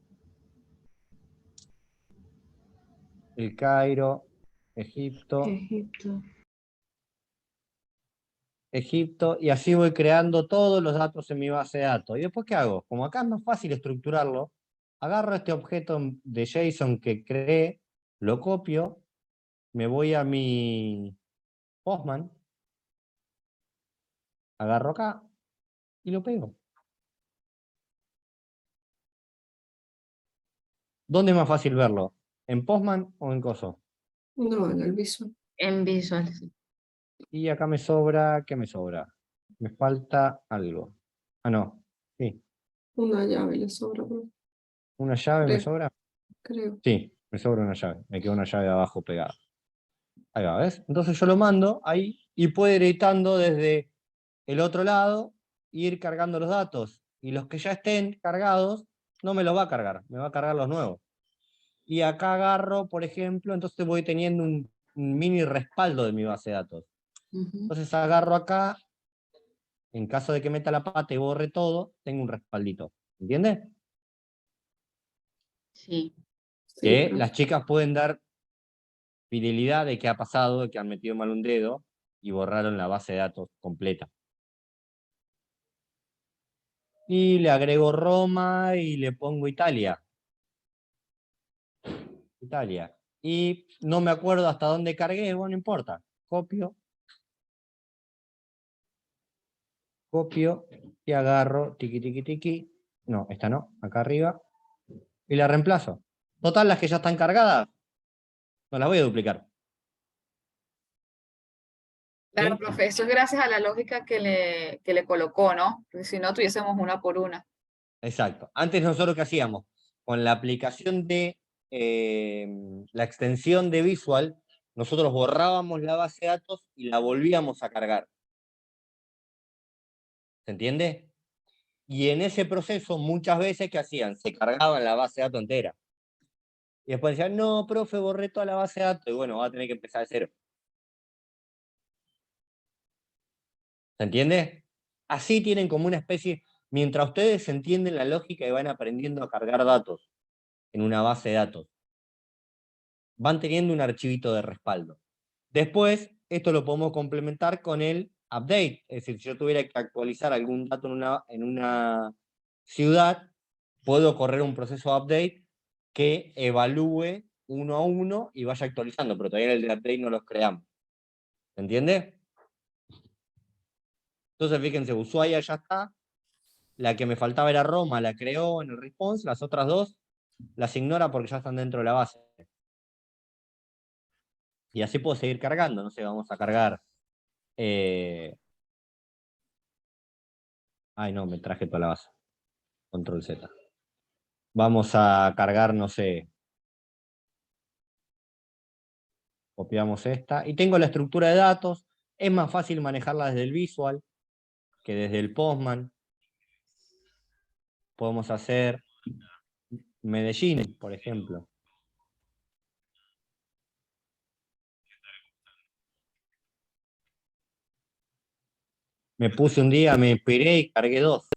Speaker 1: El Cairo, Egipto.
Speaker 2: Egipto.
Speaker 1: Egipto, y así voy creando todos los datos en mi base de datos. ¿Y después qué hago? Como acá es más fácil estructurarlo, agarro este objeto de JSON que creé, lo copio, me voy a mi Postman, agarro acá y lo pego. ¿Dónde es más fácil verlo? ¿En Postman o en Coso?
Speaker 7: No, en el Visual.
Speaker 3: En Visual, sí.
Speaker 1: Y acá me sobra, ¿qué me sobra? Me falta algo. Ah, no, sí.
Speaker 7: Una llave le sobra,
Speaker 1: ¿Una llave me
Speaker 7: creo.
Speaker 1: sobra?
Speaker 7: creo.
Speaker 1: Sí, me sobra una llave. Me queda una llave de abajo pegada. Ahí va, ¿ves? Entonces yo lo mando ahí y puedo ir editando desde el otro lado e ir cargando los datos. Y los que ya estén cargados, no me los va a cargar, me va a cargar los nuevos. Y acá agarro, por ejemplo, entonces voy teniendo un mini respaldo de mi base de datos.
Speaker 3: Ujú.
Speaker 1: Entonces agarro acá, en caso de que meta la pata y borre todo, tengo un respaldito. ¿Entiendes?
Speaker 3: Sí.
Speaker 7: Sí,
Speaker 1: Que
Speaker 7: profe.
Speaker 1: las chicas pueden dar fidelidad de qué ha pasado, de que han metido mal un dedo y borraron la base de datos completa. Y le agrego Roma y le pongo Italia. Italia. Y no me acuerdo hasta dónde cargué, bueno, no importa. Copio y agarro, tiqui, tiqui, tiqui. No, esta no, acá arriba. Y la reemplazo. Total, las que ya están cargadas, no las voy a duplicar.
Speaker 8: Claro,
Speaker 1: ¿Sí?
Speaker 8: profe, eso es gracias a la lógica que le colocó, ¿no? Porque si no, tuviésemos una por una.
Speaker 1: Exacto. Antes nosotros, ¿qué hacíamos? Con la aplicación de la extensión de Visual, nosotros borrábamos la base de datos y la volvíamos a cargar. ¿Se entiende? Y en ese proceso, muchas veces, ¿qué hacían? Se cargaban la base de datos entera. Y después decían, no, profe, borré toda la base de datos. Y bueno, va a tener que empezar de cero. ¿Se entiende? Así tienen como una especie, mientras ustedes entienden la lógica y van aprendiendo a cargar datos en una base de datos, van teniendo un archivito de respaldo. Después, esto lo podemos complementar con el update. Es decir, si yo tuviera que actualizar algún dato en una ciudad, puedo correr un proceso de update que evalúe uno a uno y vaya actualizando, pero todavía el de update no los creamos. ¿Se entiende? Entonces, fíjense, Ushuaia ya está. La que me faltaba era Roma, la creó en el response. Las otras dos las ignora porque ya están dentro de la base. Y así puedo seguir cargando. No sé, vamos a cargar. Ay, no, me traje toda la base. Control Z. Vamos a cargar, no sé. Copiamos esta. Y tengo la estructura de datos. Es más fácil manejarla desde el Visual que desde el Postman. Podemos hacer Medellín, por ejemplo. Me puse un día, me inspiré y cargué dos.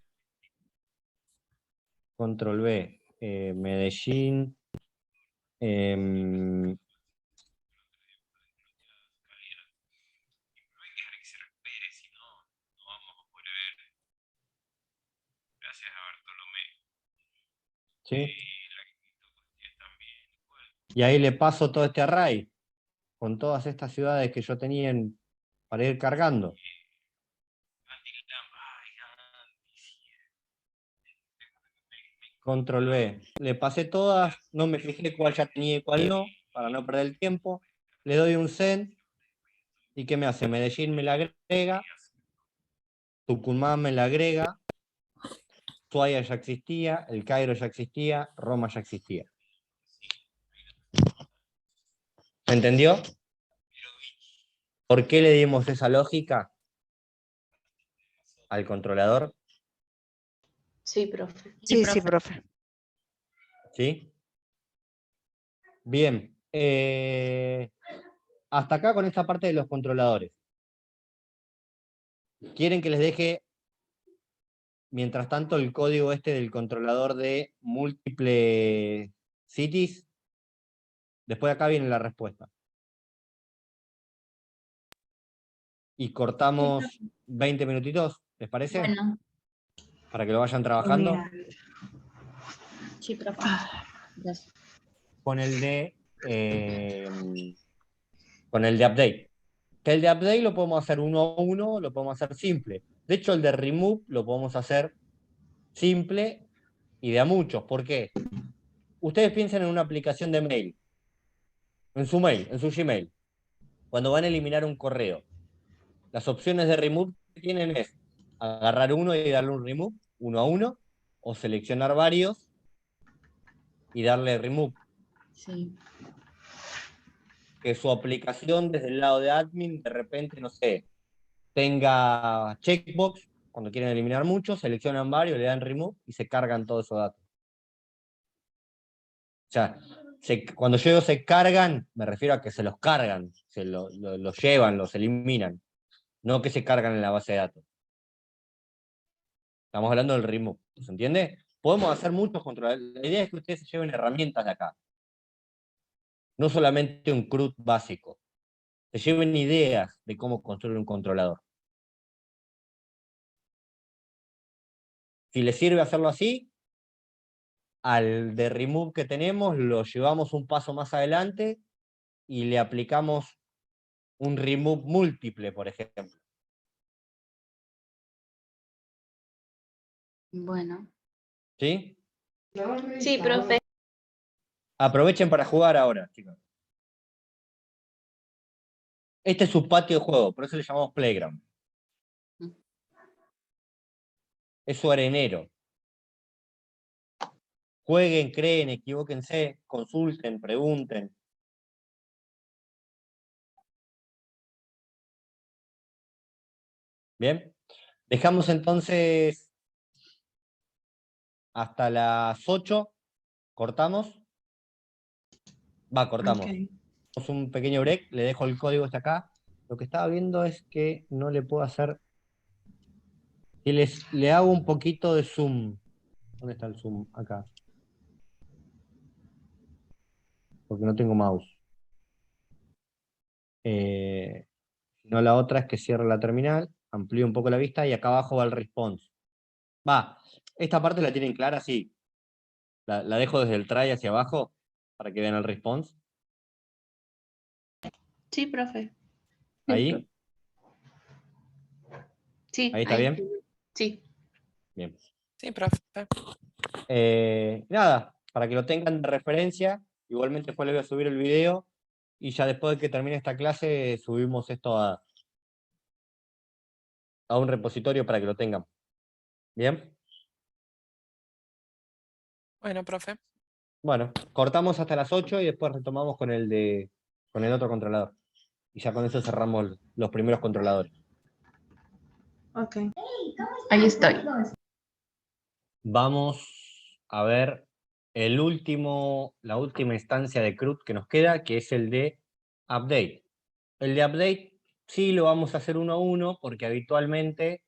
Speaker 1: Control B. Medellín. ¿Sí? Y ahí le paso todo este array con todas estas ciudades que yo tenía para ir cargando. Control B. Le pasé todas, no me fijé cuál ya tenía y cuál no, para no perder el tiempo. Le doy un send. ¿Y qué me hace? Medellín me la agrega. Tucumán me la agrega, Ushuaia ya existía, El Cairo ya existía, Roma ya existía. ¿Se entendió? ¿Por qué le dimos esa lógica al controlador?
Speaker 2: Sí, profe.
Speaker 4: Sí, sí, profe.
Speaker 1: ¿Sí? Bien. Hasta acá con esta parte de los controladores. ¿Quieren que les deje, mientras tanto, el código este del controlador de múltiples cities? Después de acá viene la respuesta. Y cortamos 20 minutitos, ¿les parece?
Speaker 3: Bueno,
Speaker 1: Para que lo vayan trabajando.
Speaker 2: Genial.
Speaker 3: sí, profe. Gracias.
Speaker 1: Con el de update. Que el de update lo podemos hacer 1 a 1, lo podemos hacer simple. De hecho, el de remove lo podemos hacer simple y de a muchos. ¿Por qué? Ustedes piensan en una aplicación de mail, en su mail, en su Gmail. Cuando van a eliminar un correo, las opciones de remove que tienen es agarrar uno y darle un remove, 1 a 1, o seleccionar varios y darle remove.
Speaker 3: Sí.
Speaker 1: Que su aplicación desde el lado de admin de repente, no sé, tenga checkbox, cuando quieren eliminar muchos, seleccionan varios, le dan remove y se cargan todos esos datos. O sea, cuando yo digo se cargan, me refiero a que se los cargan, se los llevan, los eliminan, no que se cargan en la base de datos. Estamos hablando del remove, ¿se entiende? Podemos hacer muchos controles. La idea es que ustedes se lleven herramientas de acá. No solamente un CRUD básico. Se lleven ideas de cómo construir un controlador. Si les sirve hacerlo así, al de remove que tenemos lo llevamos un paso más adelante y le aplicamos un remove múltiple, por ejemplo.
Speaker 3: Bueno.
Speaker 1: ¿Sí?
Speaker 2: Sí, profe.
Speaker 1: Aprovechen para jugar ahora, chicos. Este es su patio de juego, por eso le llamamos playground. Es su arenero. Jueguen, creen, equivóquense, consulten, pregunten. Bien. Dejamos entonces hasta las 8. Cortamos. Cortamos.
Speaker 2: Ok.
Speaker 1: Hacemos un pequeño break. Le dejo el código hasta acá. Lo que estaba viendo es que no le puedo hacer. Si le hago un poquito de zoom. ¿Dónde está el zoom? Acá. Porque no tengo mouse. No, la otra es que cierro la terminal, amplío un poco la vista y acá abajo va el response. Esta parte la tienen clara, sí. La dejo desde el try hacia abajo para que vean el response.
Speaker 2: Sí, profe.
Speaker 1: Ahí.
Speaker 2: Sí.
Speaker 1: Ahí está bien.
Speaker 2: Sí.
Speaker 1: Bien.
Speaker 6: Sí, profe.
Speaker 1: Nada, para que lo tengan de referencia. Igualmente después les voy a subir el video y ya después de que termine esta clase subimos esto a un repositorio para que lo tengan. ¿Bien?
Speaker 6: Bueno, profe.
Speaker 1: Bueno, cortamos hasta las 8 y después retomamos con el otro controlador. Y ya con eso cerramos los primeros controladores.
Speaker 2: Ok.
Speaker 3: Ahí estoy.
Speaker 1: Vamos a ver la última instancia de CRUD que nos queda, que es el de update. El de update sí lo vamos a hacer 1 a 1 porque habitualmente,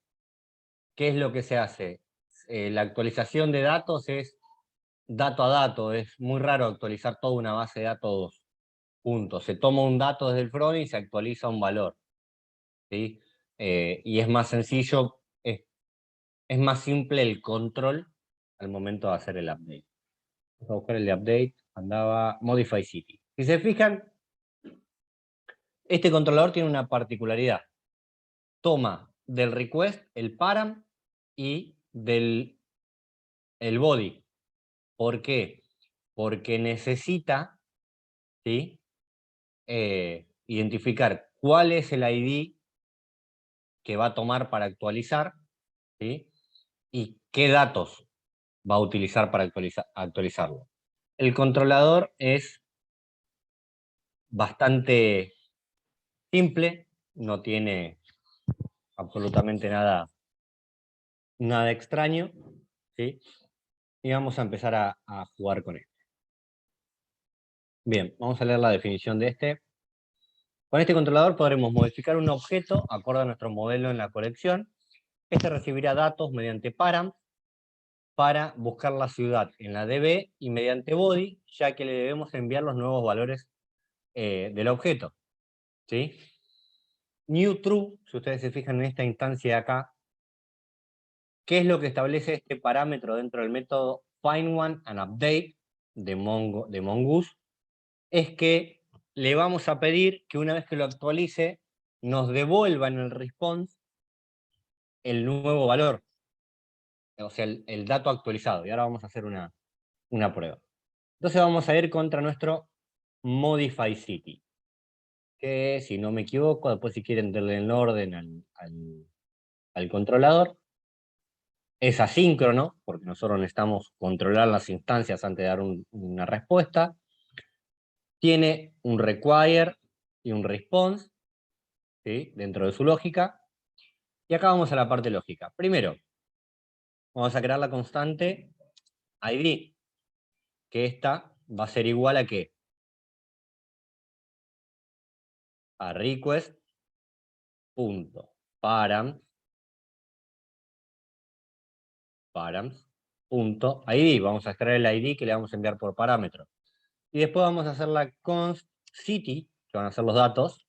Speaker 1: ¿qué es lo que se hace? La actualización de datos es dato a dato, es muy raro actualizar toda una base de datos juntos. Se toma un dato desde el front y se actualiza un valor. ¿Sí? Y es más sencillo, es más simple el control al momento de hacer el update. Vamos a buscar el de update, andaba Modify City. Si se fijan, este controlador tiene una particularidad. Toma del request el param y del el body. ¿Por qué? Porque necesita, ¿sí? Identificar cuál es el ID que va a tomar para actualizar ¿sí? Y qué datos va a utilizar para actualizarlo. El controlador es bastante simple, no tiene absolutamente nada extraño, ¿sí? Y vamos a empezar a jugar con esto. Bien, vamos a leer la definición de este. Con este controlador podremos modificar un objeto acorde a nuestro modelo en la colección. Este recibirá datos mediante param para buscar la ciudad en la DB y mediante body, ya que le debemos enviar los nuevos valores del objeto, ¿sí? New true, si ustedes se fijan en esta instancia de acá, ¿qué es lo que establece este parámetro dentro del método find one and update de Mongoose? Es que le vamos a pedir que una vez que lo actualice, nos devuelva en el response el nuevo valor, o sea, el dato actualizado. Y ahora vamos a hacer una prueba. Entonces vamos a ir contra nuestro modify city, que si no me equivoco, después si quieren darle el orden al controlador, es asíncrono, porque nosotros necesitamos controlar las instancias antes de dar una respuesta. Tiene un require y un response, ¿sí? Dentro de su lógica. Y acá vamos a la parte lógica. Primero, vamos a crear la constante id, que esta va a ser igual a ¿qué? A request.params params.id. Vamos a extraer el id que le vamos a enviar por parámetro. Y después vamos a hacer la const city, que van a ser los datos.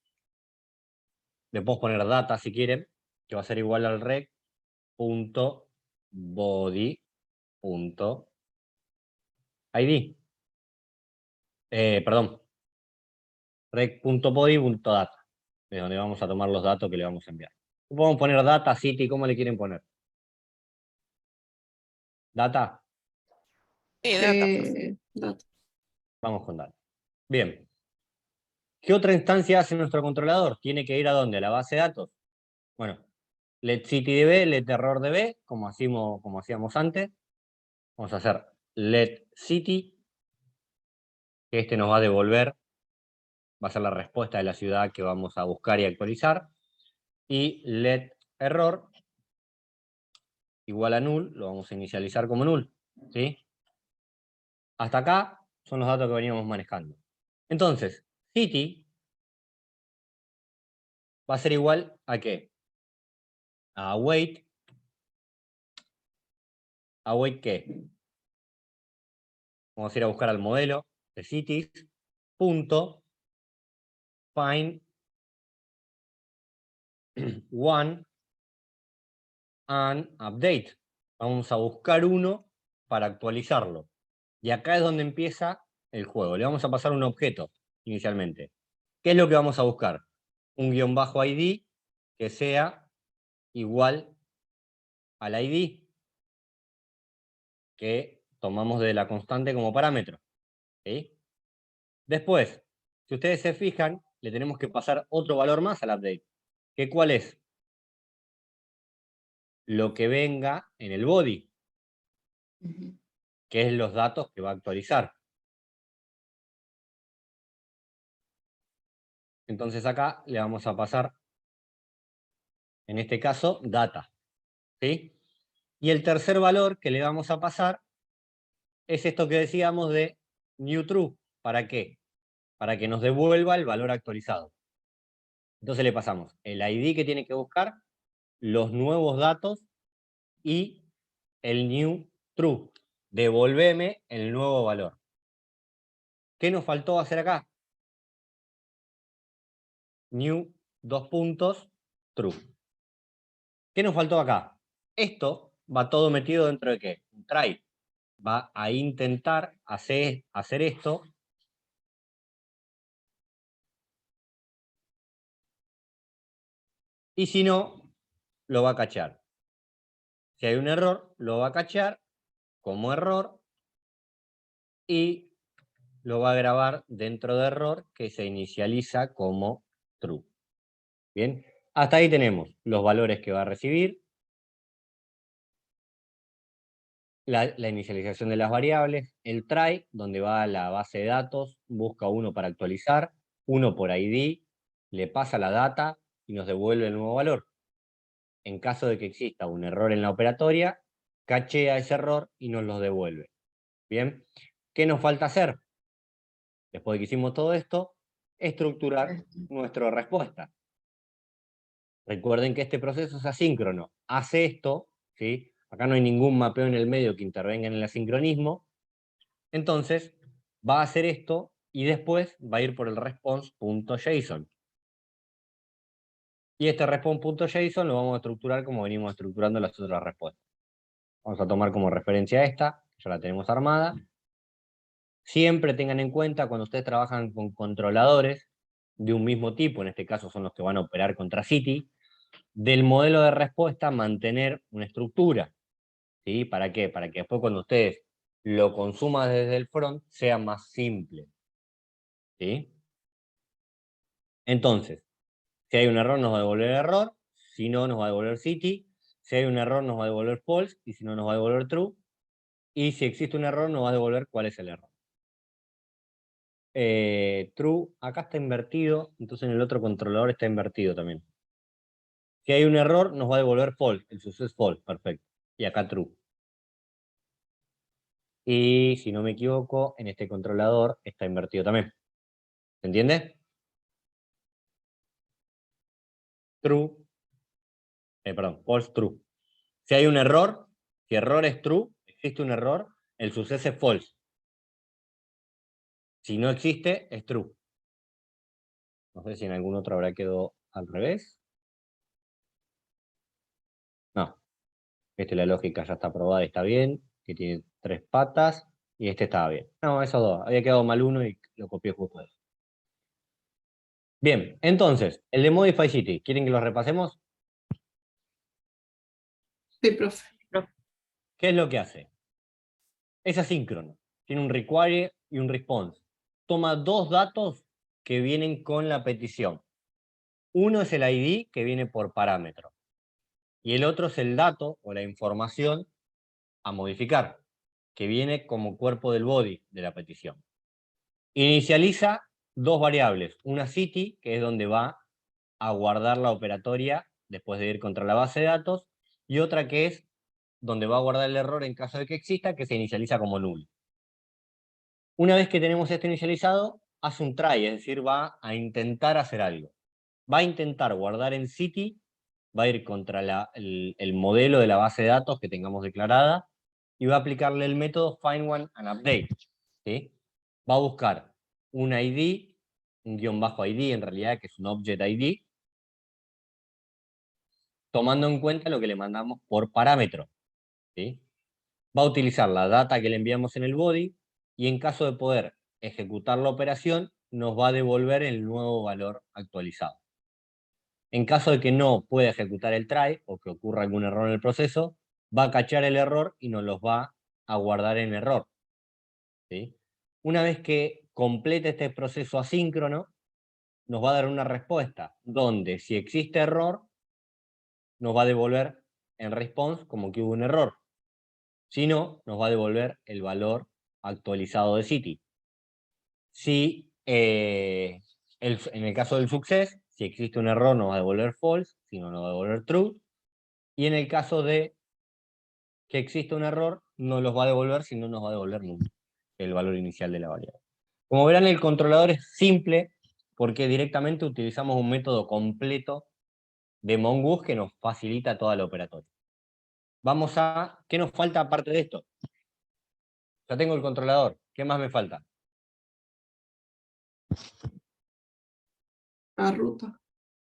Speaker 1: Le podemos poner data si quieren, que va a ser igual al rec.body.id. Perdón. rec.body.data, de donde vamos a tomar los datos que le vamos a enviar. Podemos poner data, city, ¿cómo le quieren poner? ¿Data?
Speaker 6: Sí, data.
Speaker 7: Data.
Speaker 1: Vamos con data. Bien. ¿Qué otra instancia hace nuestro controlador? ¿Tiene que ir a dónde? ¿A la base de datos? Bueno, let citydb, let errordb, como hacíamos antes. Vamos a hacer let city, que este nos va a devolver, va a ser la respuesta de la ciudad que vamos a buscar y actualizar. Y let error igual a null, lo vamos a inicializar como null, ¿sí? Hasta acá son los datos que veníamos manejando. Entonces, city va a ser igual a ¿qué? A await. ¿Await qué? Vamos a ir a buscar al modelo de cities. Punto. Find one and update. Vamos a buscar uno para actualizarlo. Y acá es donde empieza el juego. Le vamos a pasar un objeto inicialmente. ¿Qué es lo que vamos a buscar? Un guión bajo ID que sea igual al ID que tomamos de la constante como parámetro, ¿sí? Después, si ustedes se fijan, le tenemos que pasar otro valor más al update. ¿Qué cuál es? Lo que venga en el body, que es los datos que va a actualizar. Entonces acá le vamos a pasar, en este caso, data, ¿sí? Y el tercer valor que le vamos a pasar es esto que decíamos de new true. ¿Para qué? Para que nos devuelva el valor actualizado. Entonces le pasamos el ID que tiene que buscar, los nuevos datos y el new true. Devolveme el nuevo valor. ¿Qué nos faltó hacer acá? New, true. ¿Qué nos faltó acá? Esto va todo metido dentro de ¿qué? Un try. Va a intentar hacer esto. Y si no, lo va a cachar. Si hay un error, lo va a cachar como error y lo va a grabar dentro de error que se inicializa como true. Bien, hasta ahí tenemos los valores que va a recibir, la inicialización de las variables, el try, donde va a la base de datos, busca uno para actualizar, uno por ID, le pasa la data y nos devuelve el nuevo valor. En caso de que exista un error en la operatoria, cachea ese error y nos lo devuelve. Bien, ¿qué nos falta hacer? Después de que hicimos todo esto, estructurar nuestra respuesta. Recuerden que este proceso es asíncrono. Hace esto, ¿sí? Acá no hay ningún mapeo en el medio que intervenga en el asincronismo. Entonces, va a hacer esto y después va a ir por el response.json. Y este response.json lo vamos a estructurar como venimos estructurando las otras respuestas. Vamos a tomar como referencia esta, ya la tenemos armada. Siempre tengan en cuenta cuando ustedes trabajan con controladores de un mismo tipo, en este caso son los que van a operar contra City, del modelo de respuesta mantener una estructura. ¿Sí? ¿Para qué? Para que después cuando ustedes lo consuman desde el front sea más simple. ¿Sí? Entonces, si hay un error nos va a devolver error, si no nos va a devolver City, si hay un error nos va a devolver false, y si no nos va a devolver true, y si existe un error nos va a devolver cuál es el error. True, acá está invertido, entonces en el otro controlador está invertido también. Si hay un error nos va a devolver false, el suceso es false, perfecto. Y acá true. Y si no me equivoco, en este controlador está invertido también. ¿Se entiende? True. Perdón, false, true. Si hay un error, si error es true, existe un error, el suceso es false. Si no existe, es true. No sé si en algún otro habrá quedado al revés. No. La lógica ya está probada y está bien, que tiene 3 patas, y este estaba bien. No, esos dos. Había quedado mal uno y lo copié justo eso. Bien, entonces, el de Modify City, ¿quieren que lo repasemos?
Speaker 7: Sí, profe.
Speaker 1: ¿Qué es lo que hace? Es asíncrono. Tiene un require y un response. Toma dos datos que vienen con la petición. Uno es el ID que viene por parámetro. Y el otro es el dato o la información a modificar, que viene como cuerpo del body de la petición. Inicializa dos variables. Una city, que es donde va a guardar la operatoria después de ir contra la base de datos. Y otra que es donde va a guardar el error en caso de que exista, que se inicializa como null. Una vez que tenemos esto inicializado, hace un try, es decir, va a intentar hacer algo. Va a intentar guardar en City, va a ir contra el modelo de la base de datos que tengamos declarada y va a aplicarle el método find one and update. ¿Sí? Va a buscar un ID, un guión bajo ID en realidad, que es un object ID, tomando en cuenta lo que le mandamos por parámetro. ¿Sí? Va a utilizar la data que le enviamos en el body y en caso de poder ejecutar la operación, nos va a devolver el nuevo valor actualizado. En caso de que no pueda ejecutar el try o que ocurra algún error en el proceso, va a cachar el error y nos los va a guardar en error. ¿Sí? Una vez que complete este proceso asíncrono, nos va a dar una respuesta donde si existe error, nos va a devolver en response como que hubo un error. Si no, nos va a devolver el valor actualizado de City. Si, en el caso del success, si existe un error nos va a devolver false, si no nos va a devolver true. Y en el caso de que existe un error, no los va a devolver, si no nos va a devolver nunca el valor inicial de la variable. Como verán, el controlador es simple porque directamente utilizamos un método completo de Mongoose que nos facilita toda la operatoria. Vamos a... ¿Qué nos falta aparte de esto? Ya tengo el controlador. ¿Qué más me falta?
Speaker 7: La ruta.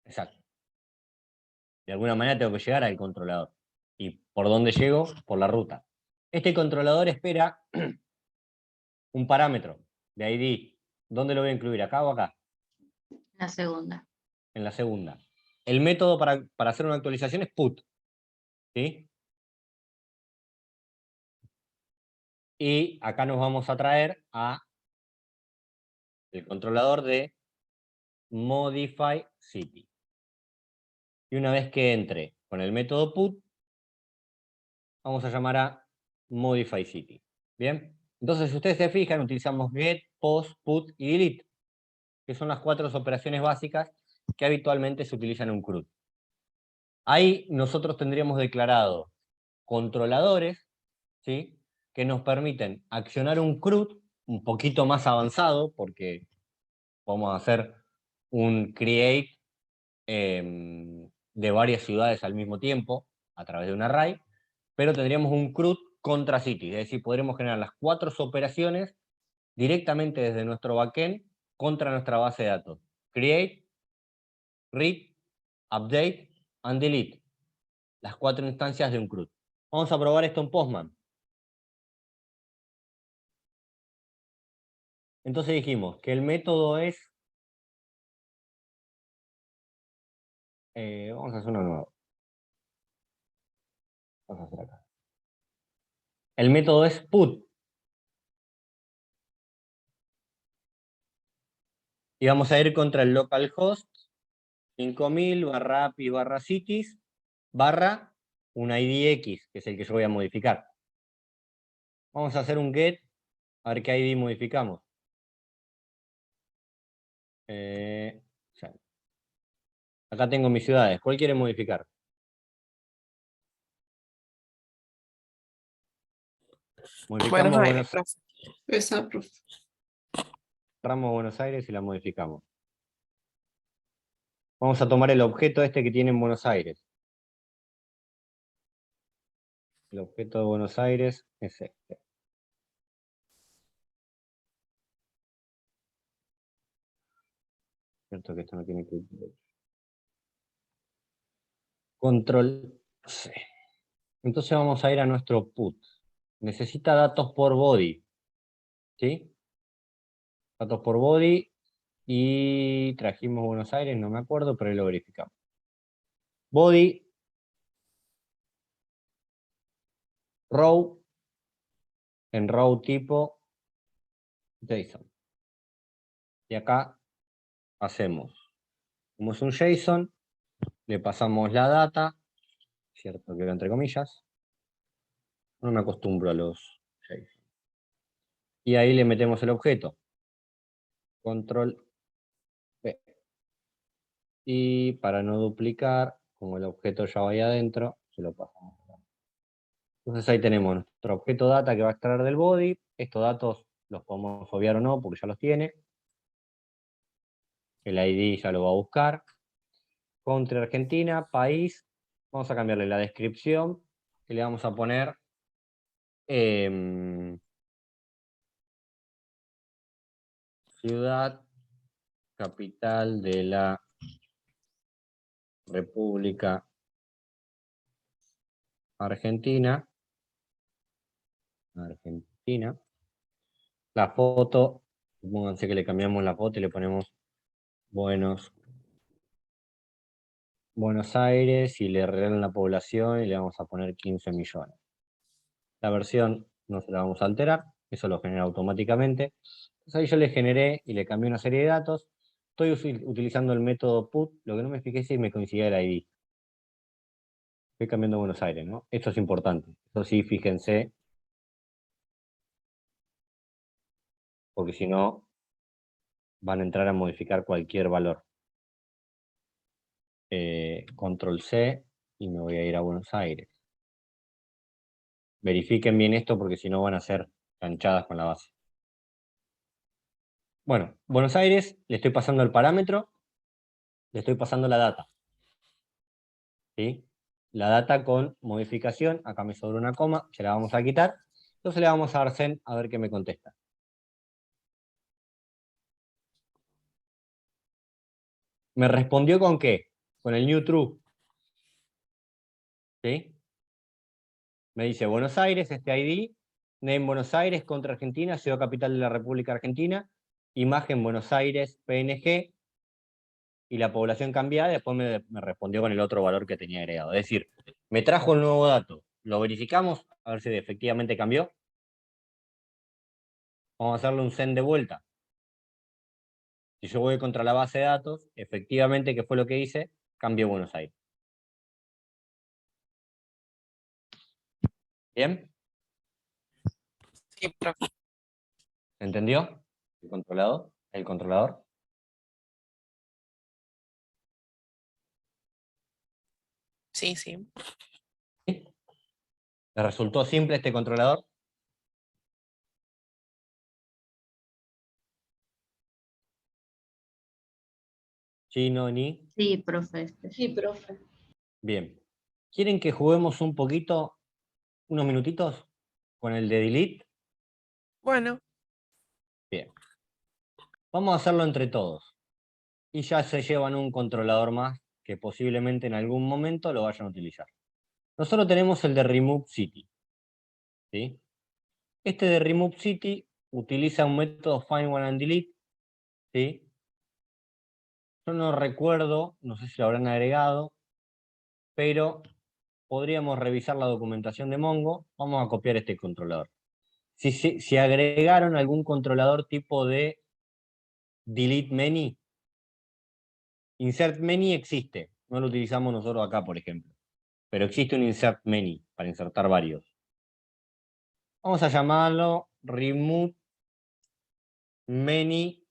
Speaker 1: Exacto. De alguna manera tengo que llegar al controlador. ¿Y por dónde llego? Por la ruta. Este controlador espera un parámetro de ID. ¿Dónde lo voy a incluir? ¿Acá o acá?
Speaker 3: La segunda.
Speaker 1: En la segunda. El método para hacer una actualización es put. ¿Sí? Y acá nos vamos a traer a el controlador de modify city. Y una vez que entre con el método put, vamos a llamar a modify city. ¿Bien? Entonces, si ustedes se fijan, utilizamos get, post, put y delete, que son las 4 operaciones básicas que habitualmente se utilizan en un CRUD. Ahí nosotros tendríamos declarado controladores, ¿sí?, que nos permiten accionar un CRUD un poquito más avanzado, porque vamos a hacer un create de varias ciudades al mismo tiempo, a través de un array, pero tendríamos un CRUD contra city, es decir, podremos generar las 4 operaciones directamente desde nuestro backend contra nuestra base de datos. Create, read, update and delete. Las 4 instancias de un CRUD. Vamos a probar esto en Postman. Entonces dijimos que el método es... vamos a hacer uno nuevo. Vamos a hacer acá. El método es put. Y vamos a ir contra el localhost 5000 barra API barra cities barra un ID X, que es el que yo voy a modificar. Vamos a hacer un get, a ver qué ID modificamos. Acá tengo mis ciudades. ¿Cuál quieren modificar? Modificamos
Speaker 6: Buenos Aires,
Speaker 1: Buenos Aires.
Speaker 6: profe.
Speaker 7: Esa, profe.
Speaker 1: Agarramos Buenos Aires y la modificamos. Vamos a tomar el objeto este que tiene en Buenos Aires. El objeto de Buenos Aires es este. Cierto que esto no tiene que... Control C. Entonces vamos a ir a nuestro put. Necesita datos por body. ¿Sí? Datos por body. Y trajimos Buenos Aires, no me acuerdo, pero ahí lo verificamos. Body. Row. En row tipo JSON. Y acá hacemos, como es un JSON, le pasamos la data, cierto que entre comillas, no me acostumbro a los JSON. Y ahí le metemos el objeto. Control P. Y para no duplicar, como el objeto ya va ahí adentro, se lo pasamos. Entonces ahí tenemos nuestro objeto data que va a extraer del body. Estos datos los podemos obviar o no, porque ya los tiene. El ID ya lo va a buscar. Country Argentina, país. Vamos a cambiarle la descripción y le vamos a poner ciudad capital de la República Argentina. La foto, supónganse que le cambiamos la foto y le ponemos Buenos Aires y le regalan la población y le vamos a poner 15 millones. La versión no se la vamos a alterar, eso lo genera automáticamente. Entonces ahí yo le generé y le cambié una serie de datos. Estoy utilizando el método put, lo que no me fijé es si me coincidía el ID. Estoy cambiando Buenos Aires, ¿no? Esto es importante. Eso sí, fíjense. Porque si no, van a entrar a modificar cualquier valor. Control C y me voy a ir a Buenos Aires. Verifiquen bien esto porque si no van a ser canchadas con la base. Bueno, Buenos Aires, le estoy pasando el parámetro, le estoy pasando la data. ¿Sí? La data con modificación, acá me sobra una coma, se la vamos a quitar. Entonces le vamos a dar send a ver qué me contesta. ¿Me respondió con qué? Con el new true. ¿Sí? Me dice Buenos Aires, este ID, name Buenos Aires, contra Argentina, ciudad capital de la República Argentina, imagen Buenos Aires, PNG, y la población cambiada, después me respondió con el otro valor que tenía agregado. Es decir, me trajo el nuevo dato, lo verificamos, a ver si efectivamente cambió. Vamos a hacerle un send de vuelta. Si yo voy contra la base de datos, efectivamente, ¿qué fue lo que hice? Cambió Buenos Aires. ¿Bien?
Speaker 6: Sí, profe.
Speaker 1: ¿Entendió? ¿El controlador? ¿El controlador?
Speaker 6: Sí, sí.
Speaker 1: ¿Sí? ¿Le resultó simple este controlador? ¿Sí, no, ni?
Speaker 3: Sí, profe.
Speaker 5: Sí, profe.
Speaker 1: Bien. ¿Quieren que juguemos un poquito, unos minutitos, con el de delete?
Speaker 6: Bueno,
Speaker 1: Bien. Vamos a hacerlo entre todos. Y ya se llevan un controlador más que posiblemente en algún momento lo vayan a utilizar. Nosotros tenemos el de Remove City. ¿Sí? Este de Remove City utiliza un método Find One and Delete. ¿Sí? Yo no recuerdo, no sé si lo habrán agregado, pero podríamos revisar la documentación de Mongo. Vamos a copiar este controlador. Si agregaron algún controlador tipo de delete many, insert many existe. No lo utilizamos nosotros acá, por ejemplo. Pero existe un insert many para insertar varios. Vamos a llamarlo remove many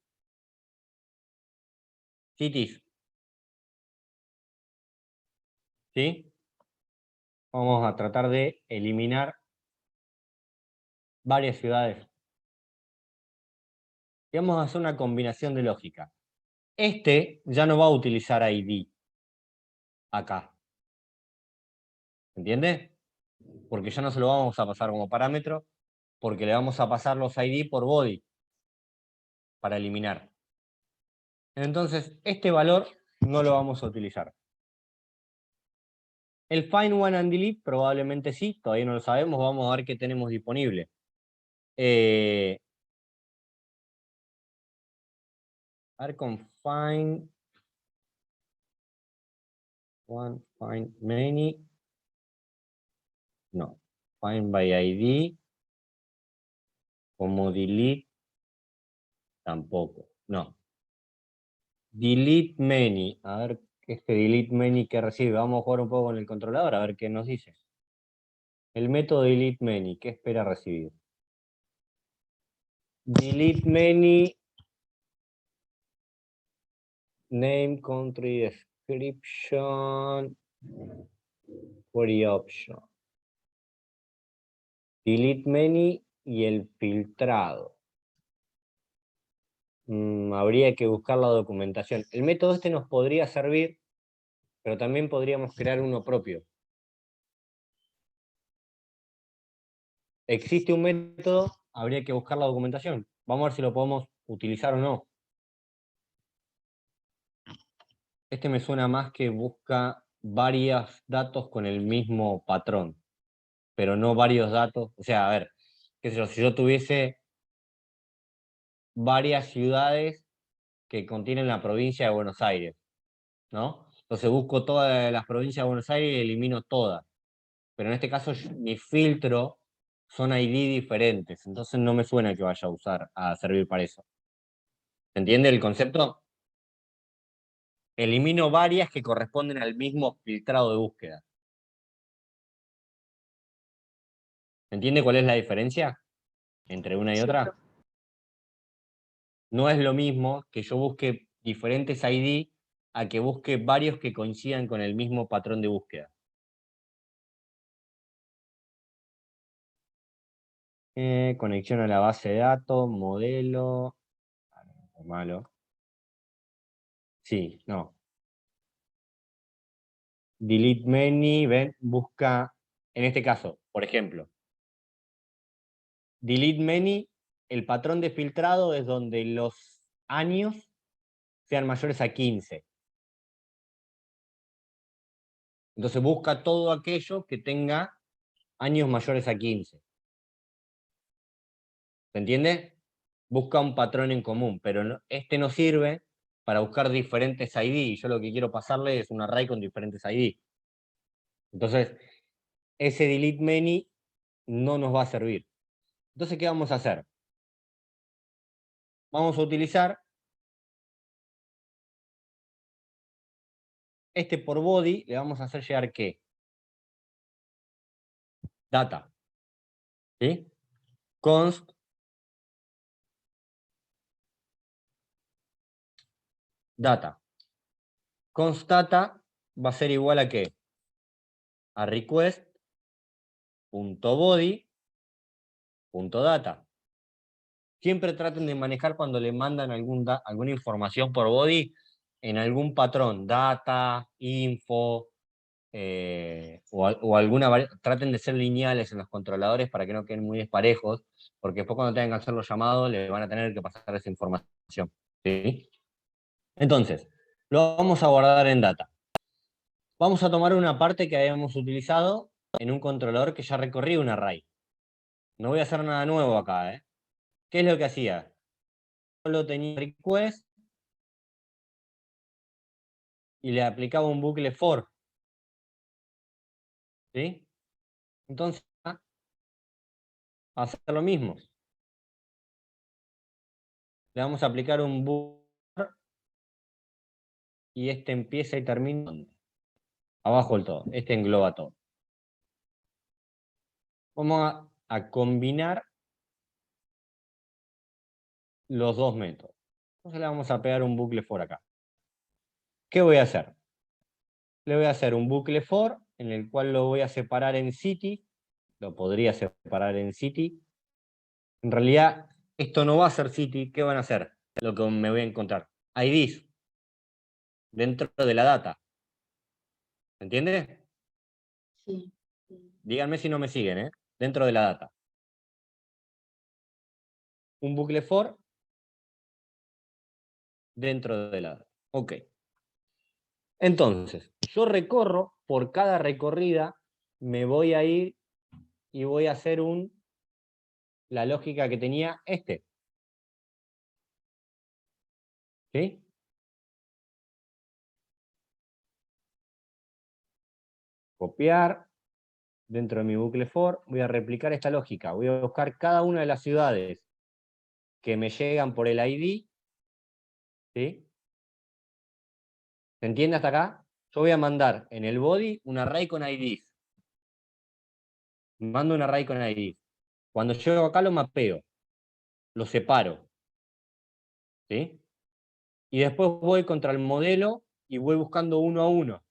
Speaker 1: cities. ¿Sí? Vamos a tratar de eliminar varias ciudades. Y vamos a hacer una combinación de lógica. Este ya no va a utilizar ID acá. ¿Entiende? Porque ya no se lo vamos a pasar como parámetro, porque le vamos a pasar los ID por body para eliminar. Entonces, este valor no lo vamos a utilizar. El find one and delete probablemente sí, todavía no lo sabemos, vamos a ver qué tenemos disponible. A ver, con find one, find many. No. Find by ID. Como delete. Tampoco. No. Delete many. A ver, este delete many que recibe. Vamos a jugar un poco con el controlador a ver qué nos dice. El método delete many, ¿qué espera recibir? Delete many. Name, country, description. Query option. Delete many y el filtrado. Habría que buscar la documentación. El método este nos podría servir, pero también podríamos crear uno propio. Existe un método, habría que buscar la documentación. Vamos a ver si lo podemos utilizar o no. Este me suena más que busca varios datos con el mismo patrón, pero no varios datos. O sea, a ver, qué sé yo, si yo tuviese varias ciudades que contienen la provincia de Buenos Aires, ¿no? Entonces busco todas las provincias de Buenos Aires y elimino todas. Pero en este caso mi filtro son ID diferentes, entonces no me suena que vaya a usar, a servir para eso. ¿Se entiende el concepto? Elimino varias que corresponden al mismo filtrado de búsqueda. ¿Se entiende cuál es la diferencia entre una y
Speaker 5: Sí,
Speaker 1: otra?
Speaker 5: profe.
Speaker 1: No es lo mismo que yo busque diferentes ID a que busque varios que coincidan con el mismo patrón de búsqueda. Conexión a la base de datos, modelo. Malo. Sí, no. Delete many, ven, busca, en este caso, por ejemplo, delete many, el patrón de filtrado es donde los años sean mayores a 15. Entonces busca todo aquello que tenga años mayores a 15. ¿Se entiende? Busca un patrón en común, pero este no sirve para buscar diferentes ID. Y yo lo que quiero pasarle es un array con diferentes ID. Entonces, ese delete many no nos va a servir. Entonces, ¿qué vamos a hacer? Vamos a utilizar este por body, le vamos a hacer llegar ¿qué? Data. ¿Sí? const data. Const data va a ser igual a ¿qué? A request.body.data. Siempre traten de manejar cuando le mandan alguna información por body en algún patrón, data, info, o alguna traten de ser lineales en los controladores para que no queden muy desparejos, porque después cuando tengan que hacer los llamados le van a tener que pasar esa información. ¿Sí? Entonces, lo vamos a guardar en data. Vamos a tomar una parte que habíamos utilizado en un controlador que ya recorría un array. No voy a hacer nada nuevo acá, ¿eh? ¿Qué es lo que hacía? Solo tenía request y le aplicaba un bucle for. ¿Sí? Entonces, a hacer lo mismo. Le vamos a aplicar un bucle for y este empieza y termina abajo del todo. Este engloba todo. Vamos a combinar los dos métodos. Entonces le vamos a pegar un bucle for acá. ¿Qué voy a hacer? Le voy a hacer un bucle for en el cual lo voy a separar en city. Lo podría separar en city. En realidad, esto no va a ser city. ¿Qué van a hacer? Lo que me voy a encontrar. IDs. Dentro de la data. ¿Entiendes?
Speaker 2: Sí.
Speaker 1: Díganme si no me siguen, ¿eh? Dentro de la data. Un bucle for dentro de la data. Ok. Entonces, yo recorro, por cada recorrida, me voy a ir y voy a hacer la lógica que tenía este. ¿Sí? Copiar dentro de mi bucle for, voy a replicar esta lógica. Voy a buscar cada una de las ciudades que me llegan por el ID. ¿Sí? ¿Se entiende hasta acá? Yo voy a mandar en el body un array con IDs. Mando un array con IDs. Cuando llego acá lo mapeo. Lo separo. ¿Sí? Y después voy contra el modelo y voy buscando uno a uno.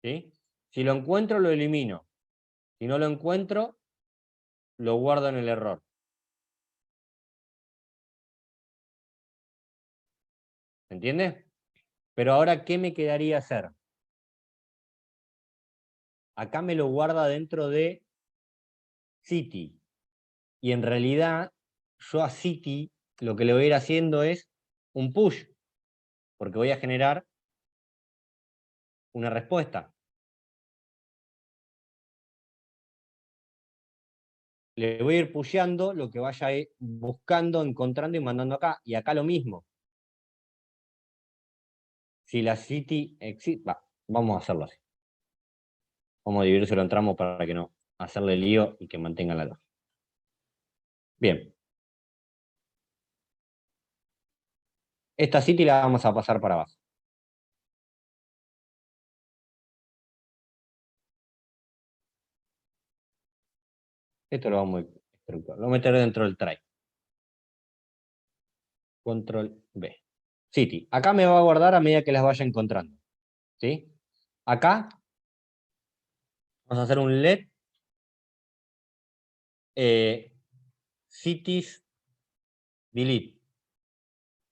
Speaker 1: ¿Sí? Si lo encuentro, lo elimino. Si no lo encuentro, lo guardo en el error. ¿Se entiende? Pero ahora, ¿qué me quedaría hacer? Acá me lo guarda dentro de City. Y en realidad, yo a City lo que le voy a ir haciendo es un push. Porque voy a generar una respuesta. Le voy a ir pusheando lo que vaya buscando, encontrando y mandando acá. Y acá lo mismo. Si la City existe... vamos a hacerlo así. Vamos a dividirselo en tramos para que no hacerle lío y que mantenga la lógica. Bien. Esta City la vamos a pasar para abajo. Esto lo vamos a estructurar. Lo voy a meter dentro del try. Control B. City. Acá me va a guardar a medida que las vaya encontrando. ¿Sí? Acá vamos a hacer un let cities delete.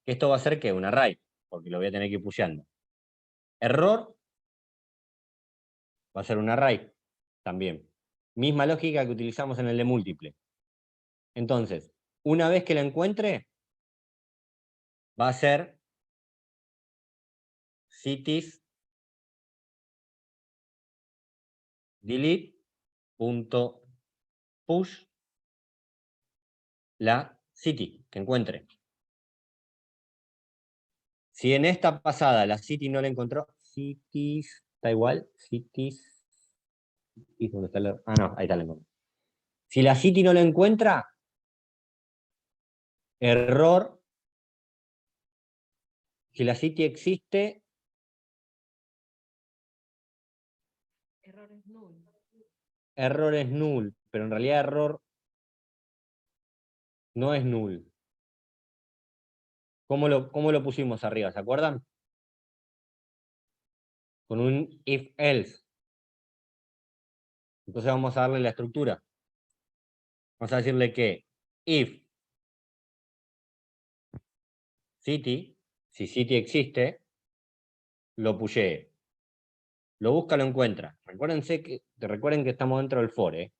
Speaker 1: Esto va a ser que un array, porque lo voy a tener que ir pusheando. Error va a ser un array también. Misma lógica que utilizamos en el de múltiple. Entonces, una vez que la encuentre, va a ser cities delete.push la city que encuentre. Si en esta pasada la city no la encontró, cities, está igual, cities, ¿dónde está no, ahí está la encontré. Si la city no la encuentra, error. Si la city existe, error es null, pero en realidad error no es null. ¿Cómo lo pusimos arriba? ¿Se acuerdan? Con un if else. Entonces vamos a darle la estructura. Vamos a decirle que if city, si city existe, lo pushee. Lo busca, lo encuentra. Recuerden que estamos dentro del for, ¿eh?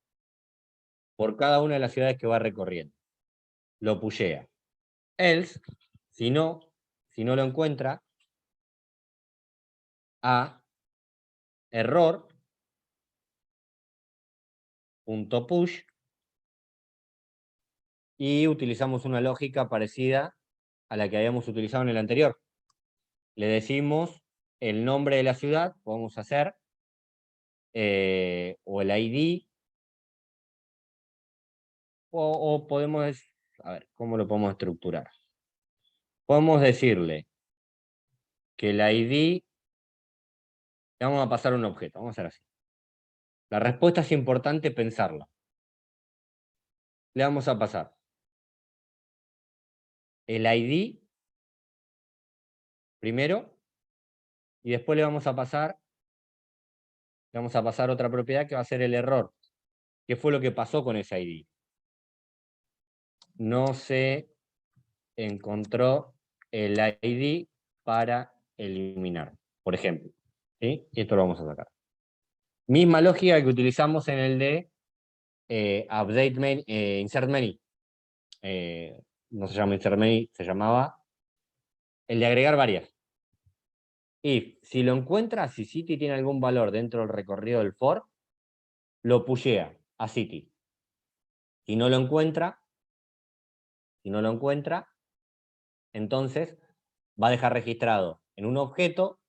Speaker 1: Por cada una de las ciudades que va recorriendo. Lo pushea. Else, si no lo encuentra, a error.push y utilizamos una lógica parecida a la que habíamos utilizado en el anterior. Le decimos el nombre de la ciudad, podemos hacer, o el ID, o podemos, a ver, ¿cómo lo podemos estructurar? Podemos decirle que el ID, le vamos a pasar un objeto, vamos a hacer así. La respuesta es importante pensarla. Le vamos a pasar el ID primero y después le vamos a pasar otra propiedad que va a ser el error. ¿Qué fue lo que pasó con ese ID? No se encontró el ID para eliminar, por ejemplo. ¿Sí? Y esto lo vamos a sacar. Misma lógica que utilizamos en el de insert many. No se llama insert many, se llamaba el de agregar varias. If, si lo encuentra, si city tiene algún valor dentro del recorrido del for, lo pushea a city. Si no lo encuentra, entonces va a dejar registrado en un objeto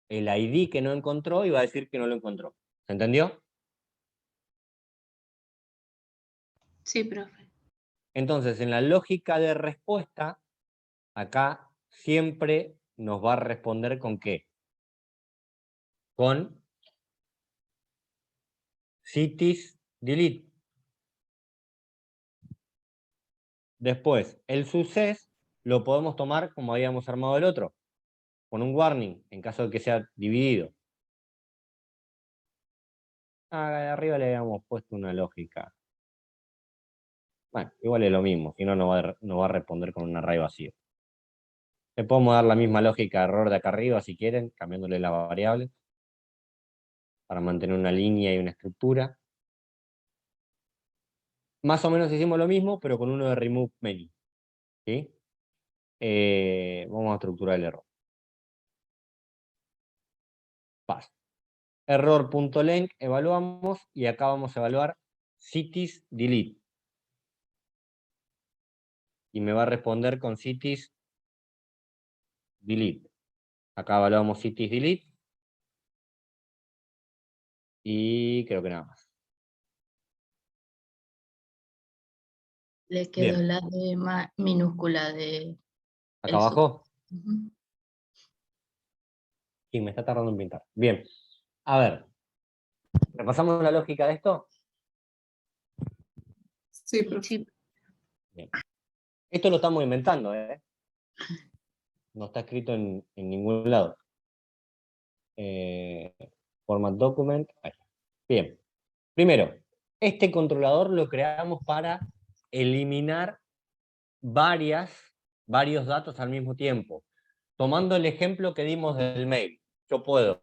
Speaker 1: el ID que no encontró y va a decir que no lo encontró. ¿Se entendió?
Speaker 2: Sí, profe.
Speaker 1: Entonces, en la lógica de respuesta, acá siempre nos va a responder ¿con qué? Con cities delete. Después, el success lo podemos tomar como habíamos armado el otro, con un warning, en caso de que sea dividido. De arriba le habíamos puesto una lógica. Bueno, igual es lo mismo, si no, no va a responder con un array vacío. Le podemos dar la misma lógica de error de acá arriba, si quieren, cambiándole la variable, para mantener una línea y una estructura. Más o menos hicimos lo mismo, pero con uno de remove many. ¿Sí? Vamos a estructurar el error. Pass. Error.length, evaluamos, y acá vamos a evaluar cities delete. Y me va a responder con cities delete. Acá evaluamos cities delete. Y creo que nada más.
Speaker 3: Le quedó
Speaker 1: Bien.
Speaker 3: la D minúscula de...
Speaker 1: Acá abajo.
Speaker 3: Ujú.
Speaker 1: Sí, me está tardando en pintar. Bien. A ver. ¿Repasamos la lógica de esto?
Speaker 7: Sí, profe.
Speaker 3: Sí.
Speaker 1: Bien. Esto lo estamos inventando, ¿eh? No está escrito en ningún lado. Format document. Ahí. Bien. Primero, este controlador lo creamos para eliminar varios datos al mismo tiempo. Tomando el ejemplo que dimos del mail, yo puedo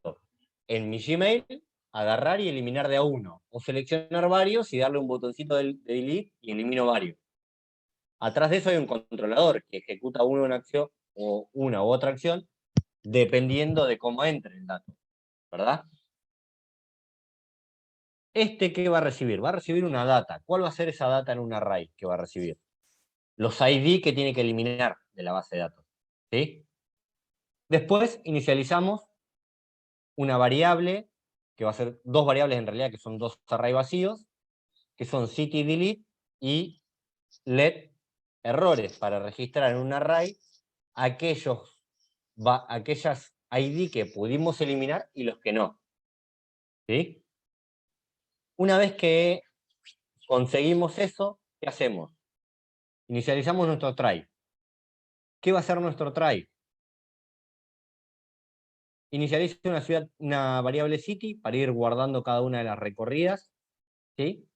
Speaker 1: en mi Gmail agarrar y eliminar de a uno, o seleccionar varios y darle un botoncito de delete y elimino varios. Atrás de eso hay un controlador que ejecuta una acción o una u otra acción dependiendo de cómo entre el dato, ¿verdad? ¿Qué va a recibir? Va a recibir una data. ¿Cuál va a ser esa data en un array que va a recibir? Los ID que tiene que eliminar de la base de datos. ¿Sí? Después inicializamos una variable, que va a ser dos variables en realidad, que son dos array vacíos, que son cityDelete y let errores, para registrar en un array aquellas ID que pudimos eliminar y los que no. ¿Sí? Una vez que conseguimos eso, ¿qué hacemos? Inicializamos nuestro try. ¿Qué va a hacer nuestro try? Inicializa una variable city para ir guardando cada una de las recorridas, ¿sí?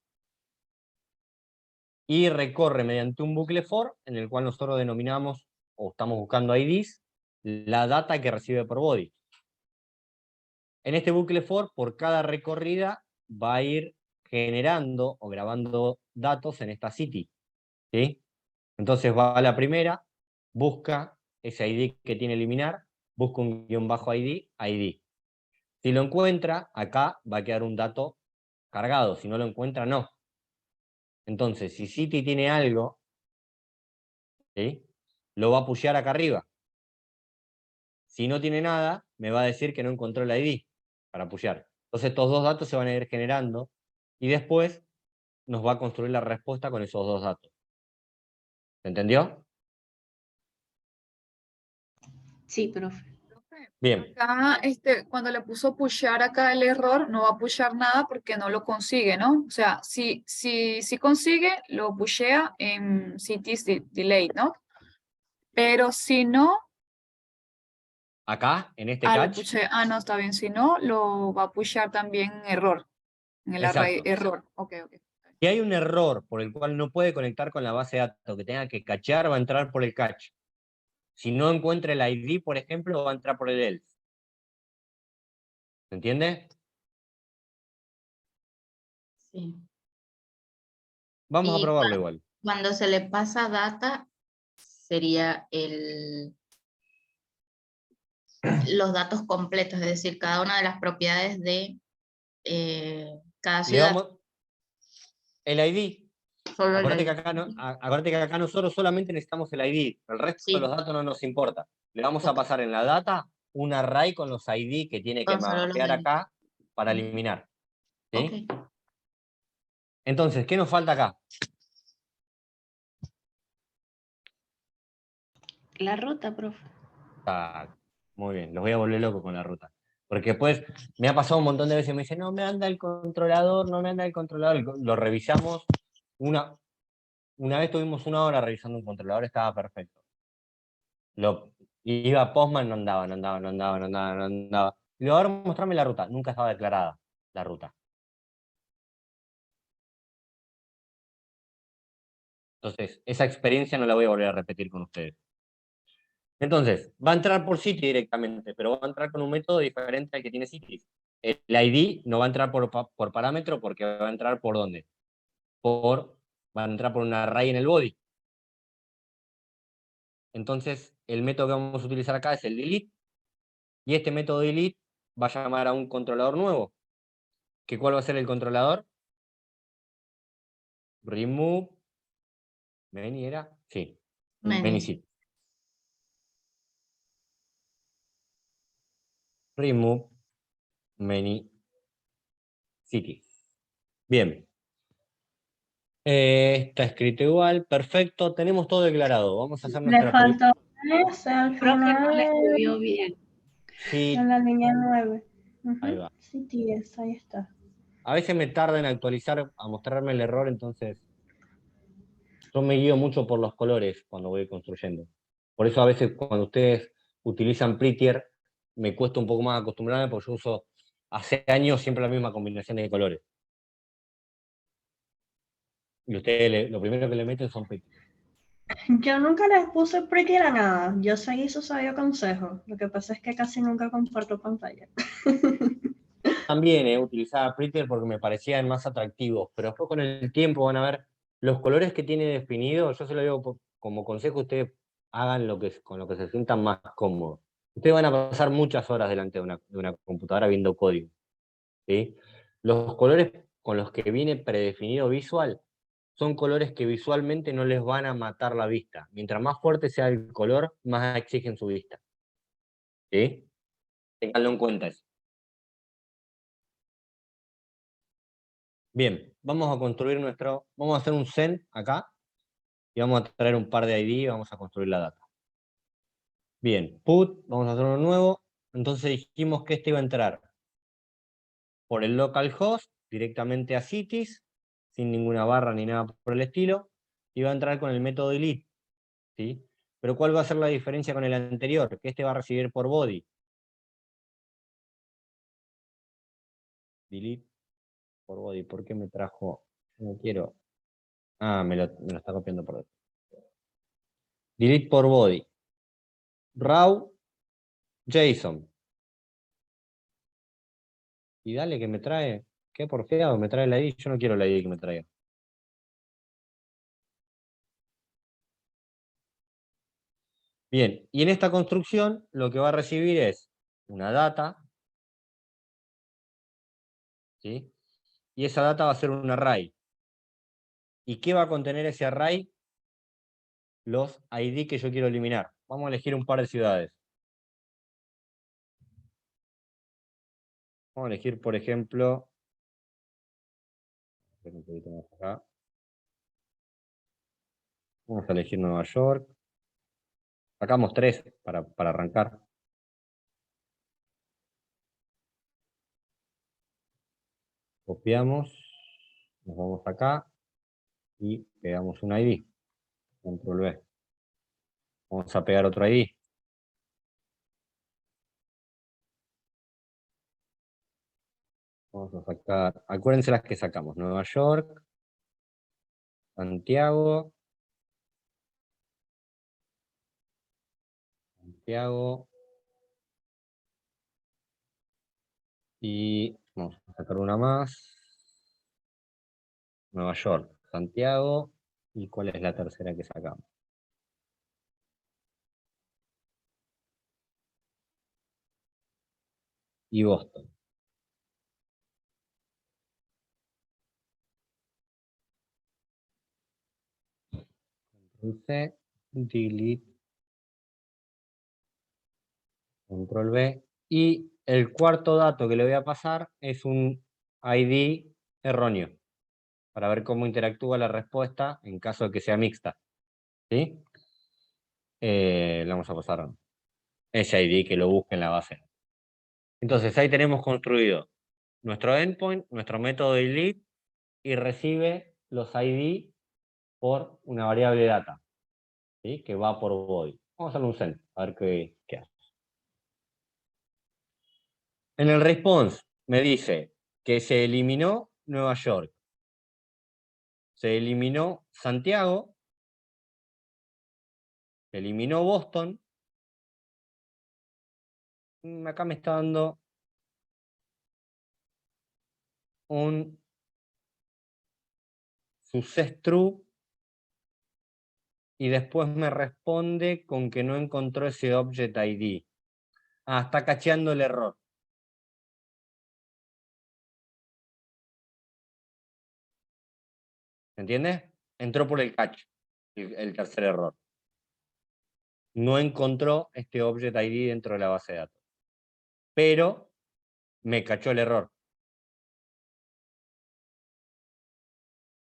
Speaker 1: Y recorre mediante un bucle for, en el cual nosotros denominamos, o estamos buscando IDs, la data que recibe por body. En este bucle for, por cada recorrida, va a ir generando o grabando datos en esta city, ¿sí? Entonces va a la primera, busca ese ID que tiene eliminar, busca un guión bajo ID. Si lo encuentra, acá va a quedar un dato cargado. Si no lo encuentra, no. Entonces, si City tiene algo, ¿sí?, lo va a pushear acá arriba. Si no tiene nada, me va a decir que no encontró el ID para pushear. Entonces, estos dos datos se van a ir generando y después nos va a construir la respuesta con esos dos datos. ¿Se entendió?
Speaker 2: Sí, profe.
Speaker 1: Bien.
Speaker 8: Acá, cuando le puso pushear acá el error, no va a pushear nada porque no lo consigue, ¿no? O sea, si consigue, lo pushea en cities delayed, ¿no? Pero si no,
Speaker 1: Acá, en este
Speaker 8: lo
Speaker 1: catch.
Speaker 8: pushea, no, está bien. Si no, lo va a pushear también en error, en el array
Speaker 1: Exacto.
Speaker 8: error. Ok.
Speaker 1: Si hay un error por el cual no puede conectar con la base de datos que tenga que cachear, va a entrar por el catch. Si no encuentra el ID, por ejemplo, va a entrar por el else. ¿Se entiende?
Speaker 3: Sí.
Speaker 1: Vamos a
Speaker 3: Y
Speaker 1: probarlo igual.
Speaker 3: Cuando se le pasa data, sería los datos completos, es decir, cada una de las propiedades de cada
Speaker 1: Le
Speaker 3: ciudad.
Speaker 1: damos el ID.
Speaker 3: Solo el
Speaker 1: Acuérdate
Speaker 3: ID.
Speaker 1: que acá nosotros solamente necesitamos el ID. El resto
Speaker 3: Sí.
Speaker 1: de los datos no nos importa. Le vamos a pasar en la data un array con los ID que tiene que
Speaker 3: Con solo los
Speaker 1: mapear
Speaker 3: ID.
Speaker 1: acá para eliminar. ¿Sí?
Speaker 3: Ok.
Speaker 1: Entonces, ¿qué nos falta acá?
Speaker 2: La ruta, profe.
Speaker 1: Muy bien, los voy a volver loco con la ruta. Porque después me ha pasado un montón de veces, me dicen, no me anda el controlador, no me anda el controlador. Lo revisamos, una vez tuvimos 1 hora revisando un controlador, estaba perfecto. Iba Postman, no andaba. Y luego, ahora mostrarme la ruta, nunca estaba declarada la ruta. Entonces, esa experiencia no la voy a volver a repetir con ustedes. Entonces, va a entrar por City directamente, pero va a entrar con un método diferente al que tiene City. El ID no va a entrar por parámetro porque va a entrar por ¿dónde? Va a entrar por un array en el body. Entonces, el método que vamos a utilizar acá es el delete, y este método delete va a llamar a un controlador nuevo. ¿Cuál va a ser el controlador? Remove many era, sí. Many city. Remove many cities. Bien. Está escrito igual, perfecto, tenemos todo declarado. Vamos a hacer
Speaker 2: Le
Speaker 1: nuestra
Speaker 2: faltó ese al
Speaker 3: Profe, no le
Speaker 2: final.
Speaker 3: escribió bien.
Speaker 1: Sí,
Speaker 2: En la línea 9.
Speaker 1: ahí va.
Speaker 2: Sí, tienes, ahí está.
Speaker 1: A veces me tarda en actualizar, a mostrarme el error, entonces yo me guío mucho por los colores cuando voy construyendo. Por eso a veces cuando ustedes utilizan Prettier, me cuesta un poco más acostumbrarme porque yo uso hace años siempre la misma combinación de colores. Y ustedes lo primero que le meten son Prettier.
Speaker 2: Yo nunca les puse pretty a nada. Yo seguí su sabio consejo. Lo que pasa es que casi nunca comparto pantalla.
Speaker 1: También utilizaba Prettier porque me parecían más atractivos, pero después con el tiempo van a ver los colores que tiene definido. Yo se lo digo como consejo, ustedes hagan con lo que se sientan más cómodos. Ustedes van a pasar muchas horas delante de una computadora viendo código, ¿sí? Los colores con los que viene predefinido visual son colores que visualmente no les van a matar la vista. Mientras más fuerte sea el color, más exigen su vista, ¿sí? Ténganlo en cuenta eso. Bien, vamos a construir vamos a hacer un send acá, y vamos a traer un par de ID y vamos a construir la data. Bien, put, vamos a hacer uno nuevo, entonces dijimos que este iba a entrar por el localhost, directamente a cities, sin ninguna barra ni nada por el estilo, y va a entrar con el método delete, ¿sí? Pero ¿cuál va a ser la diferencia con el anterior? Que este va a recibir por body. Delete por body. ¿Por qué me trajo? No quiero. Ah, me lo está copiando por dentro. Delete por body. Raw JSON. Y dale que me trae. Qué porfiado, me trae la ID. Yo no quiero la ID que me traiga. Bien, y en esta construcción lo que va a recibir es una data, ¿sí? Y esa data va a ser un array. ¿Y qué va a contener ese array? Los ID que yo quiero eliminar. Vamos a elegir un par de ciudades. Vamos a elegir, por ejemplo, un poquito más acá. Vamos a elegir Nueva York. Sacamos 3 para arrancar. Copiamos, nos vamos acá y pegamos un ID. Control V. Vamos a pegar otro ID. Vamos a sacar, acuérdense las que sacamos. Nueva York, Santiago, y vamos a sacar una más. Nueva York, Santiago, ¿y cuál es la tercera que sacamos? Y Boston. Entonces, delete, control V, y el cuarto dato que le voy a pasar es un ID erróneo, para ver cómo interactúa la respuesta en caso de que sea mixta. ¿Sí? Le vamos a pasar ese ID que lo busque en la base. Entonces ahí tenemos construido nuestro endpoint, nuestro método delete, y recibe los ID por una variable data, ¿sí? Que va por body. Vamos a hacerle un send, a ver qué hace. En el response me dice que se eliminó Nueva York, se eliminó Santiago, se eliminó Boston. Acá me está dando un success true y después me responde con que no encontró ese object ID. Ah, está cacheando el error. ¿Entiendes? Entró por el catch, el tercer error. No encontró este object ID dentro de la base de datos. Pero me cachó el error.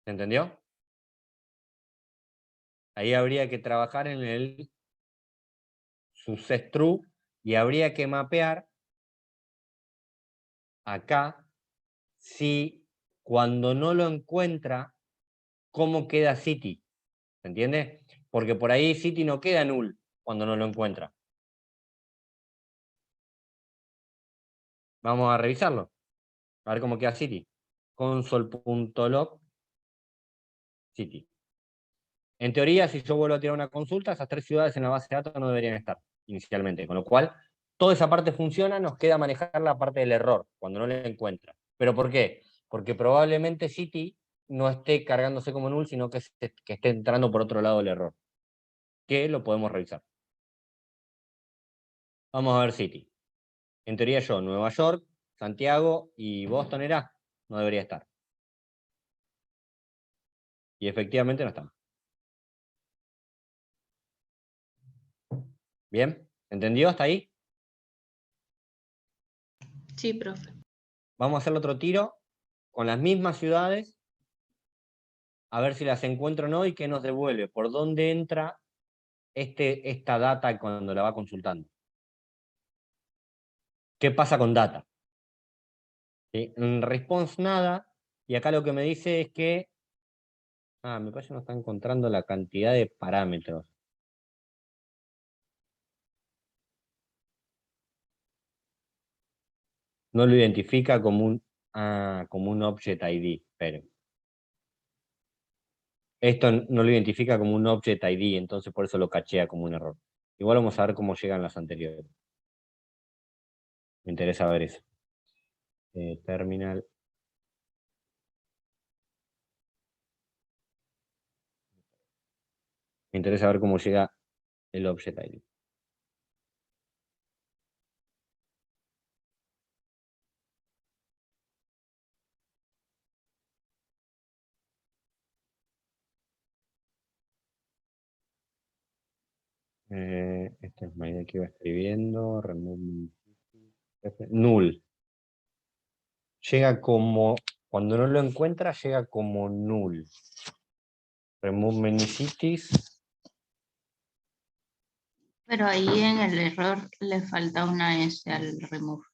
Speaker 1: ¿Se entendió? Ahí habría que trabajar en el success true y habría que mapear acá si cuando no lo encuentra, cómo queda city. ¿Se entiende? Porque por ahí city no queda null cuando no lo encuentra. Vamos a revisarlo. A ver cómo queda city. Console.log city. En teoría, si yo vuelvo a tirar una consulta, esas 3 ciudades en la base de datos no deberían estar inicialmente. Con lo cual, toda esa parte funciona, nos queda manejar la parte del error, cuando no le encuentra. ¿Pero por qué? Porque probablemente city no esté cargándose como null, sino que esté entrando por otro lado del error. Que lo podemos revisar. Vamos a ver city. En teoría yo, Nueva York, Santiago y Boston era, no debería estar. Y efectivamente no están. ¿Bien? ¿Entendió hasta ahí?
Speaker 2: Sí, profe.
Speaker 1: Vamos a hacer otro tiro con las mismas ciudades, a ver si las encuentro o no y qué nos devuelve, por dónde entra esta data cuando la va consultando. ¿Qué pasa con data? ¿Sí? En response nada, y acá lo que me dice es que Ah, me parece que no está encontrando la cantidad de parámetros. No lo identifica como un Object ID. Esperen. Esto no lo identifica como un Object ID, entonces por eso lo cachea como un error. Igual vamos a ver cómo llegan las anteriores. Me interesa ver eso. Terminal. Me interesa ver cómo llega el Object ID. Esta es la idea que iba escribiendo. Remove null. Llega como, cuando no lo encuentra, llega como null. Remove many cities.
Speaker 3: Pero ahí en el error le falta una S al remove.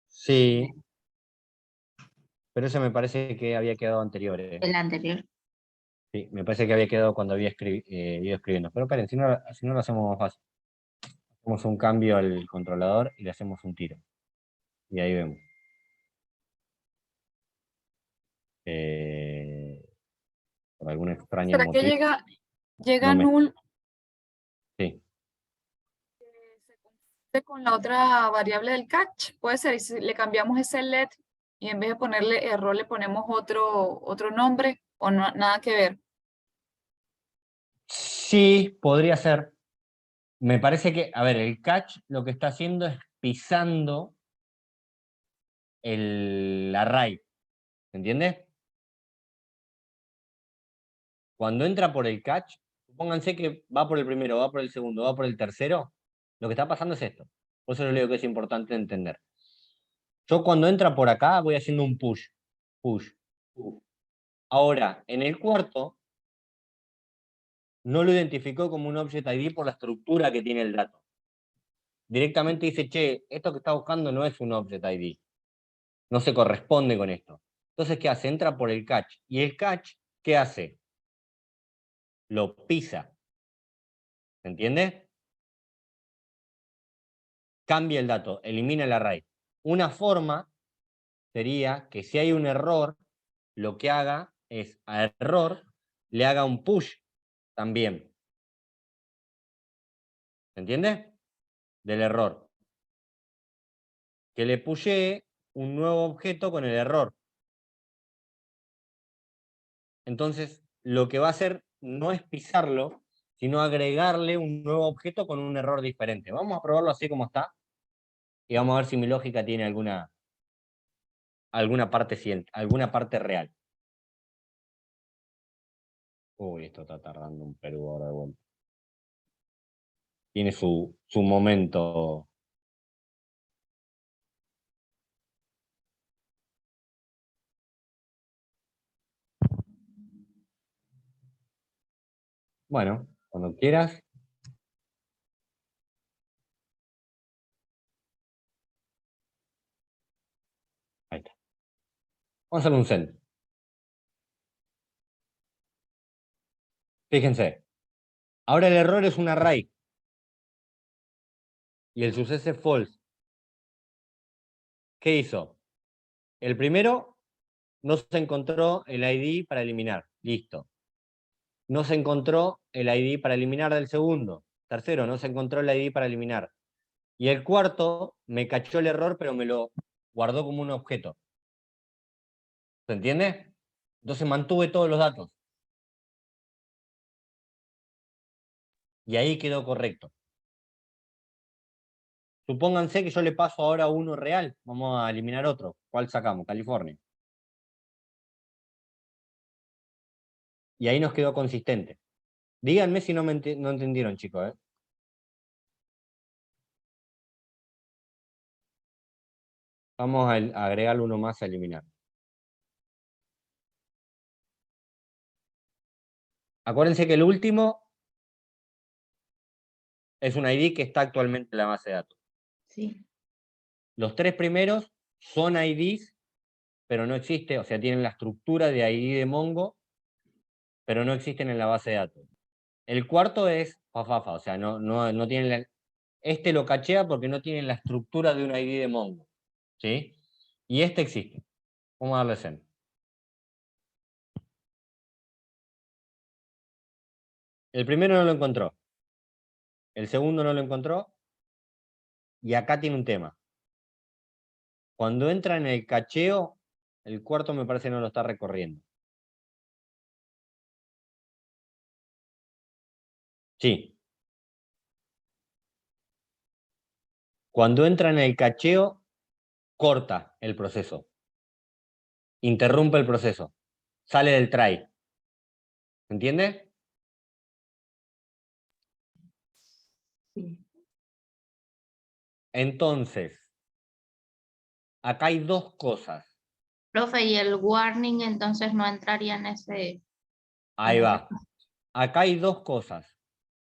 Speaker 1: Sí. Pero eso me parece que había quedado anterior.
Speaker 3: El anterior.
Speaker 1: Sí, me parece que había quedado cuando había ido escribiendo. Pero esperen, si no lo hacemos más fácil. Hacemos un cambio al controlador y le hacemos un tiro. Y ahí vemos. Por alguna extraña
Speaker 8: ¿Será que
Speaker 1: motivo.
Speaker 8: llega
Speaker 1: No me-
Speaker 8: null
Speaker 1: Sí.
Speaker 8: se confunde con la otra variable del catch? Puede ser, y si le cambiamos ese let y en vez de ponerle error le ponemos otro nombre o no, nada que ver.
Speaker 1: Sí, podría ser. Me parece que, a ver, el catch lo que está haciendo es pisando el array. ¿Entiendes? Cuando entra por el catch, supónganse que va por el primero, va por el segundo, va por el tercero, lo que está pasando es esto. Por eso les digo que es importante entender. Yo cuando entra por acá voy haciendo un push, push, push. Ahora, en el cuarto, no lo identificó como un Object ID por la estructura que tiene el dato. Directamente dice, che, esto que está buscando no es un Object ID. No se corresponde con esto. Entonces, ¿qué hace? Entra por el catch. ¿Y el catch qué hace? Lo pisa. ¿Se entiende? Cambia el dato, elimina el array. Una forma sería que si hay un error, lo que haga es a error le haga un push también. ¿Se entiende? Del error. Que le pushee un nuevo objeto con el error. Entonces, lo que va a hacer no es pisarlo, sino agregarle un nuevo objeto con un error diferente. Vamos a probarlo así como está y vamos a ver si mi lógica tiene alguna parte real. Uy, esto está tardando un Perú ahora de vuelta. Tiene su momento. Bueno, cuando quieras. Ahí está. Vamos a hacer un send. Fíjense. Ahora el error es un array. Y el suceso es false. ¿Qué hizo? El primero no se encontró el ID para eliminar. Listo. No se encontró el ID para eliminar del segundo. Tercero, no se encontró el ID para eliminar. Y el cuarto me cachó el error, pero me lo guardó como un objeto. ¿Se entiende? Entonces mantuve todos los datos. Y ahí quedó correcto. Supónganse que yo le paso ahora uno real. Vamos a eliminar otro. ¿Cuál sacamos? California. Y ahí nos quedó consistente. Díganme si no entendieron, chicos. Vamos a agregarle uno más a eliminar. Acuérdense que el último es un ID que está actualmente en la base de datos.
Speaker 3: Sí.
Speaker 1: Los tres primeros son IDs, pero no existe, o sea, tienen la estructura de ID de Mongo, pero no existen en la base de datos. El cuarto es fafafa, o sea, no tiene este lo cachea porque no tiene la estructura de un ID de Mongo, ¿sí? Y este existe. Vamos a darle send. El primero no lo encontró. El segundo no lo encontró. Y acá tiene un tema. Cuando entra en el cacheo, el cuarto me parece no lo está recorriendo. Sí. Cuando entra en el cacheo, corta el proceso. Interrumpe el proceso. Sale del try. ¿Entiende? Entonces, acá hay dos cosas.
Speaker 3: Profe, y el warning entonces no entraría en ese...
Speaker 1: Ahí va. Acá hay dos cosas.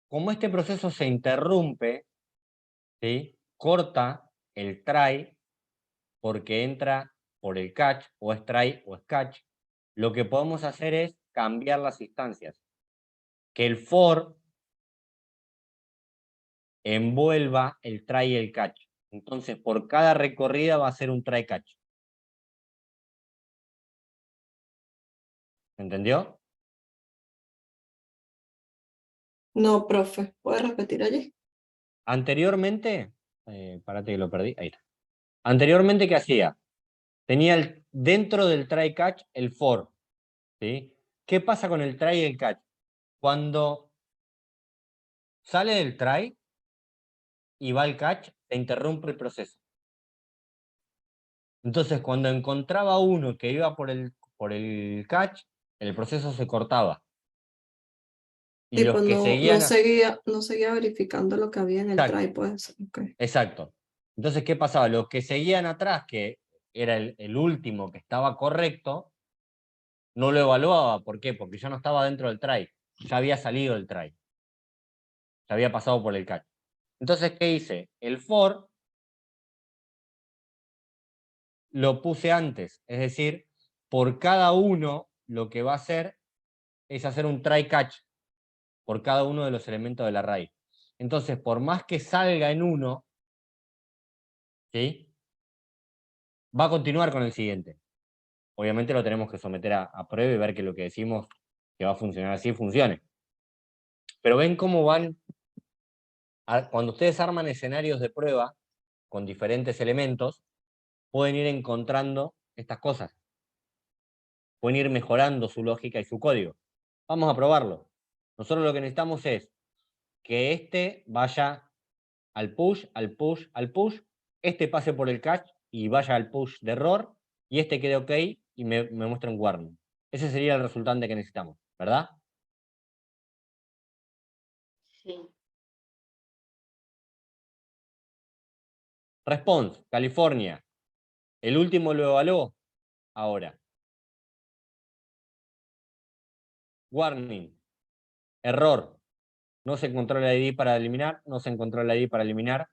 Speaker 1: Como este proceso se interrumpe, ¿sí? Corta el try porque entra por el catch, o es try o es catch, lo que podemos hacer es cambiar las instancias. Que el for envuelva el try y el catch. Entonces, por cada recorrida va a ser un try catch. ¿Entendió?
Speaker 7: No, profe, ¿puede repetir allí?
Speaker 1: Anteriormente, párate que lo perdí, ahí está. Anteriormente, ¿qué hacía? Tenía dentro del try catch el for, ¿sí? ¿Qué pasa con el try y el catch? Cuando sale del try y va al catch, se interrumpe el proceso. Entonces, cuando encontraba uno que iba por el catch, el proceso se cortaba. Y los
Speaker 7: Tipo,
Speaker 1: que
Speaker 7: no,
Speaker 1: seguían...
Speaker 7: no seguía verificando lo que había en el
Speaker 1: Exacto.
Speaker 7: try, pues. Okay.
Speaker 1: Exacto. Entonces, ¿qué pasaba? Los que seguían atrás, que era el último que estaba correcto, no lo evaluaba. ¿Por qué? Porque ya no estaba dentro del try. Ya había salido del try. Ya había pasado por el catch. Entonces, ¿qué hice? El for lo puse antes. Es decir, por cada uno lo que va a hacer es hacer un try catch por cada uno de los elementos del array. Entonces, por más que salga en uno, ¿sí? Va a continuar con el siguiente. Obviamente lo tenemos que someter a prueba y ver que lo que decimos que va a funcionar así funcione. Pero ven cómo van, cuando ustedes arman escenarios de prueba con diferentes elementos, pueden ir encontrando estas cosas. Pueden ir mejorando su lógica y su código. Vamos a probarlo. Nosotros lo que necesitamos es que este vaya al push, al push, al push, este pase por el catch y vaya al push de error, y este quede ok y me muestre un warning. Ese sería el resultante que necesitamos, ¿verdad?
Speaker 3: Sí.
Speaker 1: Response, California. El último lo evaluó. Ahora. Warning. Error. No se encontró el ID para eliminar. No se encontró el ID para eliminar.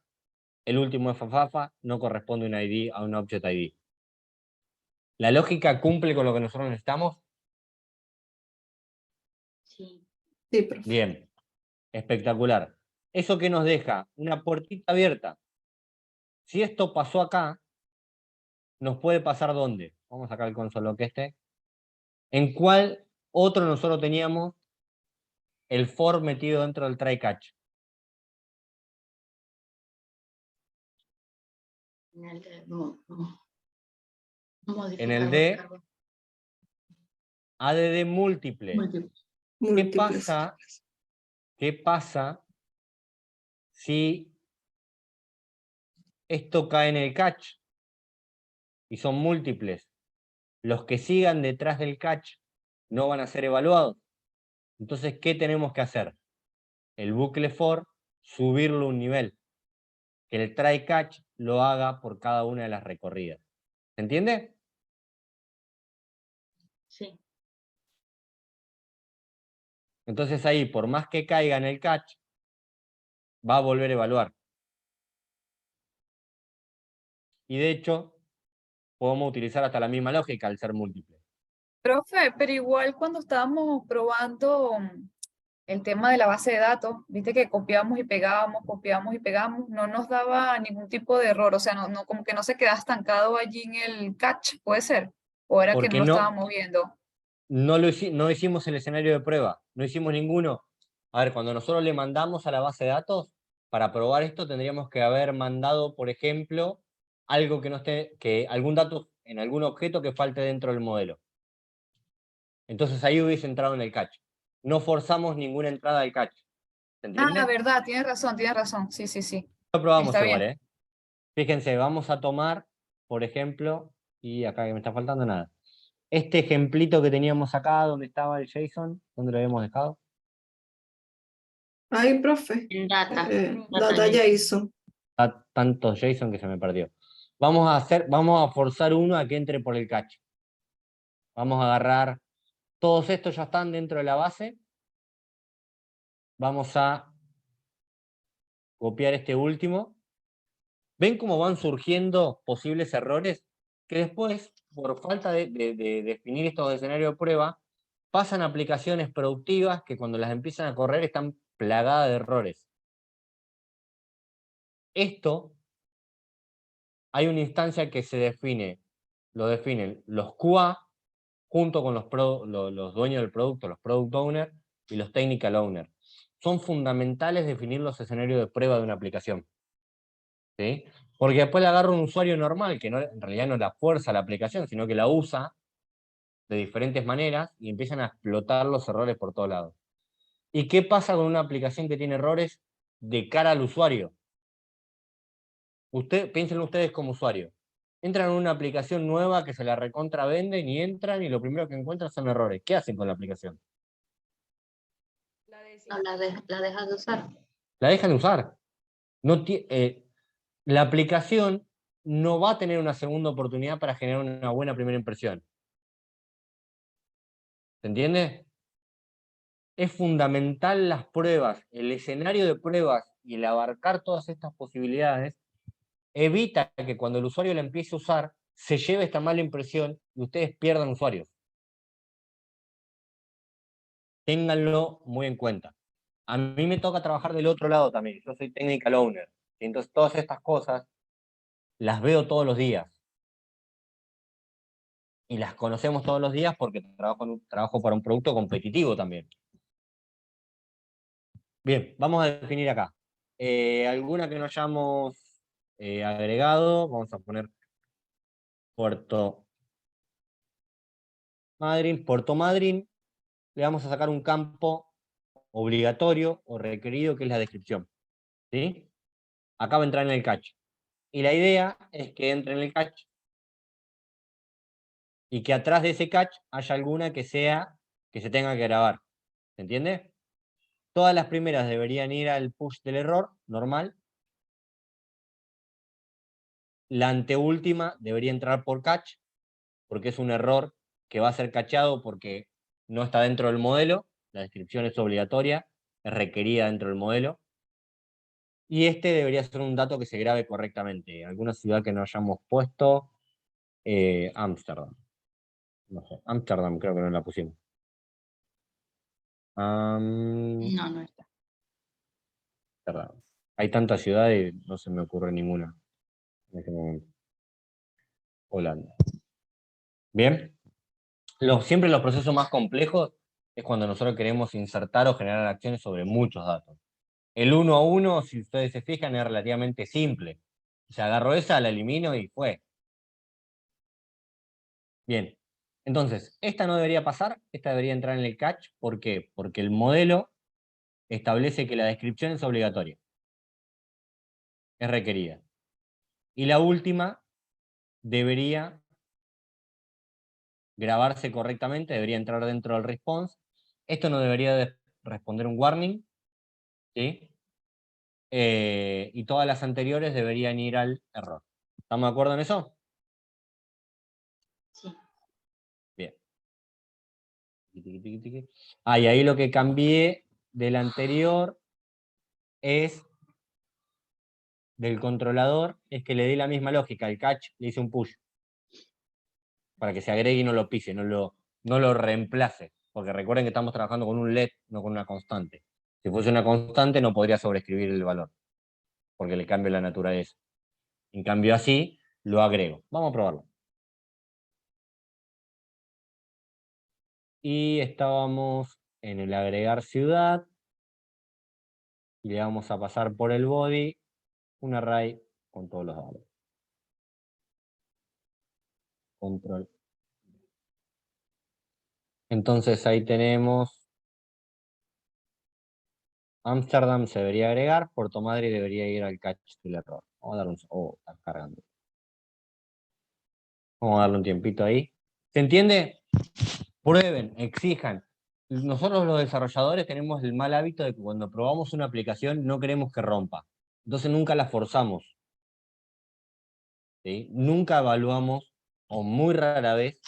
Speaker 1: El último es fafafa. No corresponde un ID a un object ID. ¿La lógica cumple con lo que nosotros necesitamos?
Speaker 3: Sí.
Speaker 7: Sí, profe.
Speaker 1: Bien. Espectacular. ¿Eso que nos deja? Una puertita abierta. Si esto pasó acá, nos puede pasar ¿dónde? Vamos a sacar el console que esté. ¿En cuál otro nosotros teníamos el for metido dentro del try catch?
Speaker 3: En el de
Speaker 1: En el
Speaker 3: modificar
Speaker 1: de
Speaker 3: cargo.
Speaker 1: ADD múltiple.
Speaker 7: Múltiples.
Speaker 1: ¿Qué pasa si esto cae en el catch y son múltiples? Los que sigan detrás del catch no van a ser evaluados. Entonces, ¿qué tenemos que hacer? El bucle for, subirlo un nivel. Que el try catch lo haga por cada una de las recorridas. ¿Se entiende?
Speaker 3: Sí.
Speaker 1: Entonces ahí, por más que caiga en el catch, va a volver a evaluar. Y de hecho, podemos utilizar hasta la misma lógica al ser múltiple.
Speaker 8: Profe, pero igual cuando estábamos probando el tema de la base de datos, viste que copiamos y pegábamos, no nos daba ningún tipo de error, o sea, como que no se quedaba estancado allí en el catch, ¿puede ser? ¿O era que no
Speaker 1: Porque
Speaker 8: lo
Speaker 1: no,
Speaker 8: estábamos viendo?
Speaker 1: no hicimos el escenario de prueba, no hicimos ninguno. A ver, cuando nosotros le mandamos a la base de datos, para probar esto tendríamos que haber mandado, por ejemplo, algo que no esté, que algún dato en algún objeto que falte dentro del modelo. Entonces ahí hubiese entrado en el catch. No forzamos ninguna entrada al catch. ¿Se entiende?
Speaker 8: Ah, verdad, tienes razón, sí, sí, sí.
Speaker 1: Lo probamos
Speaker 8: Está
Speaker 1: igual,
Speaker 8: bien.
Speaker 1: ¿eh? Fíjense, vamos a tomar, por ejemplo, y acá que me está faltando nada. Este ejemplito que teníamos acá, donde estaba el JSON, ¿dónde lo habíamos dejado?
Speaker 7: Ay, profe.
Speaker 3: En data.
Speaker 7: Data JSON.
Speaker 1: Tanto JSON que se me perdió. Vamos a forzar uno a que entre por el catch. Vamos a agarrar, todos estos ya están dentro de la base. Vamos a copiar este último. ¿Ven cómo van surgiendo posibles errores? Que después, por falta de definir estos escenarios de prueba, pasan a aplicaciones productivas que cuando las empiezan a correr están plagadas de errores. Esto, hay una instancia que lo definen los QA junto con los dueños del producto, los product owners y los technical owners. Son fundamentales definir los escenarios de prueba de una aplicación. ¿Sí? Porque después le agarra un usuario normal, que en realidad no la fuerza la aplicación, sino que la usa de diferentes maneras y empiezan a explotar los errores por todos lados. ¿Y qué pasa con una aplicación que tiene errores de cara al usuario? Piénsenlo ustedes como usuario. Entran en una aplicación nueva que se la recontra venden y entran y lo primero que encuentran son errores. ¿Qué hacen con la aplicación?
Speaker 3: No, la dejas de usar.
Speaker 1: La dejan de usar. La aplicación no va a tener una segunda oportunidad para generar una buena primera impresión. ¿Se entiende? Es fundamental las pruebas, el escenario de pruebas y el abarcar todas estas posibilidades evita que cuando el usuario la empiece a usar se lleve esta mala impresión y ustedes pierdan usuarios. Ténganlo muy en cuenta. A mí me toca trabajar del otro lado también, yo soy technical owner, y entonces todas estas cosas las veo todos los días. Y las conocemos todos los días porque trabajo para un producto competitivo también. Bien, vamos a definir acá. Alguna que no hayamos agregado, vamos a poner Puerto Madryn, le vamos a sacar un campo obligatorio o requerido que es la descripción. ¿Sí? Acá va a entrar en el catch. Y la idea es que entre en el catch y que atrás de ese catch haya alguna que se tenga que grabar. ¿Se entiende? Todas las primeras deberían ir al push del error, normal. La anteúltima debería entrar por catch, porque es un error que va a ser cachado porque no está dentro del modelo. La descripción es obligatoria, es requerida dentro del modelo. Y este debería ser un dato que se grabe correctamente. ¿Alguna ciudad que no hayamos puesto? Ámsterdam. No sé, Ámsterdam creo que no la pusimos.
Speaker 3: No está.
Speaker 1: Ámsterdam. Hay tantas ciudades y no se me ocurre ninguna en este momento. Holanda. Bien. Siempre los procesos más complejos es cuando nosotros queremos insertar o generar acciones sobre muchos datos. El 1 a 1, si ustedes se fijan, es relativamente simple. Se agarró esa, la elimino y fue. Bien. Entonces, esta no debería pasar, esta debería entrar en el catch. ¿Por qué? Porque el modelo establece que la descripción es obligatoria. Es requerida. Y la última debería grabarse correctamente, debería entrar dentro del response. Esto no debería responder un warning, ¿sí? Y todas las anteriores deberían ir al error. ¿Estamos de acuerdo en eso?
Speaker 3: Sí.
Speaker 1: Bien. Y ahí lo que cambié del anterior es, del controlador, es que le di la misma lógica. Al catch le hice un push. Para que se agregue y no lo pise, no no lo reemplace, porque recuerden que estamos trabajando con un let, no con una constante. Si fuese una constante no podría sobreescribir el valor, porque le cambio la naturaleza. En cambio así, lo agrego. Vamos a probarlo. Y estábamos en el agregar ciudad, y le vamos a pasar por el body un array con todos los datos. Control. Entonces ahí tenemos Ámsterdam se debería agregar, Puerto Madryn debería ir al catch del error. Vamos a darle un... Oh, está cargando. Vamos a darle un tiempito ahí. ¿Se entiende? Prueben, exijan. Nosotros los desarrolladores tenemos el mal hábito de que cuando probamos una aplicación no queremos que rompa. Entonces nunca la forzamos. ¿Sí? Nunca evaluamos, o muy rara vez,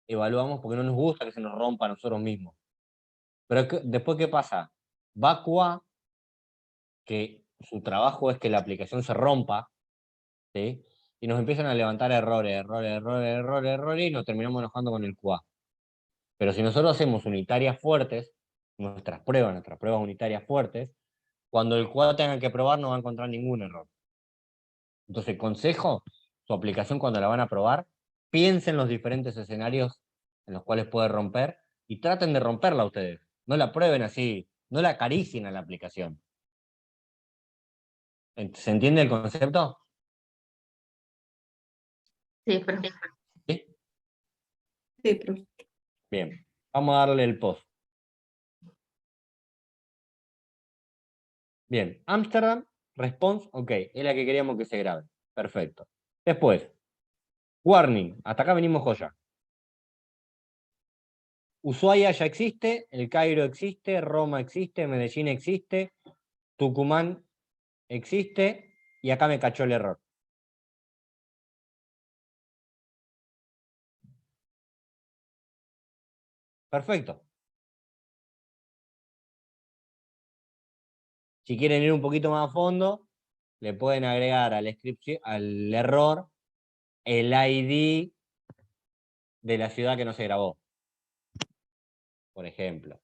Speaker 1: evaluamos porque no nos gusta que se nos rompa a nosotros mismos. Pero después, ¿qué pasa? Va QA, que su trabajo es que la aplicación se rompa, ¿sí? Y nos empiezan a levantar errores, y nos terminamos enojando con el QA. Pero si nosotros hacemos unitarias fuertes, nuestras pruebas unitarias fuertes, cuando el QA tenga que probar no va a encontrar ningún error. Entonces, consejo, su aplicación cuando la van a probar, piensen los diferentes escenarios en los cuales puede romper y traten de romperla ustedes. No la prueben así, no la acaricien a la aplicación. ¿Se entiende el concepto?
Speaker 3: Sí, profe.
Speaker 1: ¿Sí?
Speaker 7: Sí, profe.
Speaker 1: Bien, vamos a darle el post. Bien, Amsterdam, response, ok, es la que queríamos que se grabe. Perfecto. Después, warning, hasta acá venimos joya. Ushuaia ya existe, El Cairo existe, Roma existe, Medellín existe, Tucumán existe, y acá me cachó el error. Perfecto. Si quieren ir un poquito más a fondo, le pueden agregar al error el ID de la ciudad que no se grabó. Por ejemplo.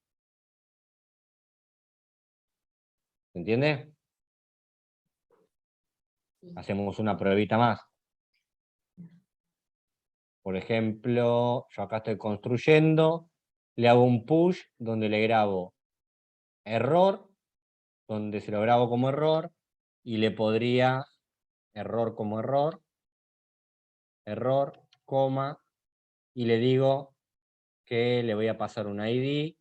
Speaker 1: ¿Se entiende? Hacemos una pruebita más. Por ejemplo, yo acá estoy construyendo, le hago un push donde le grabo error, donde se lo grabo como error, y le podría error como error, coma, y le digo que le voy a pasar un ID,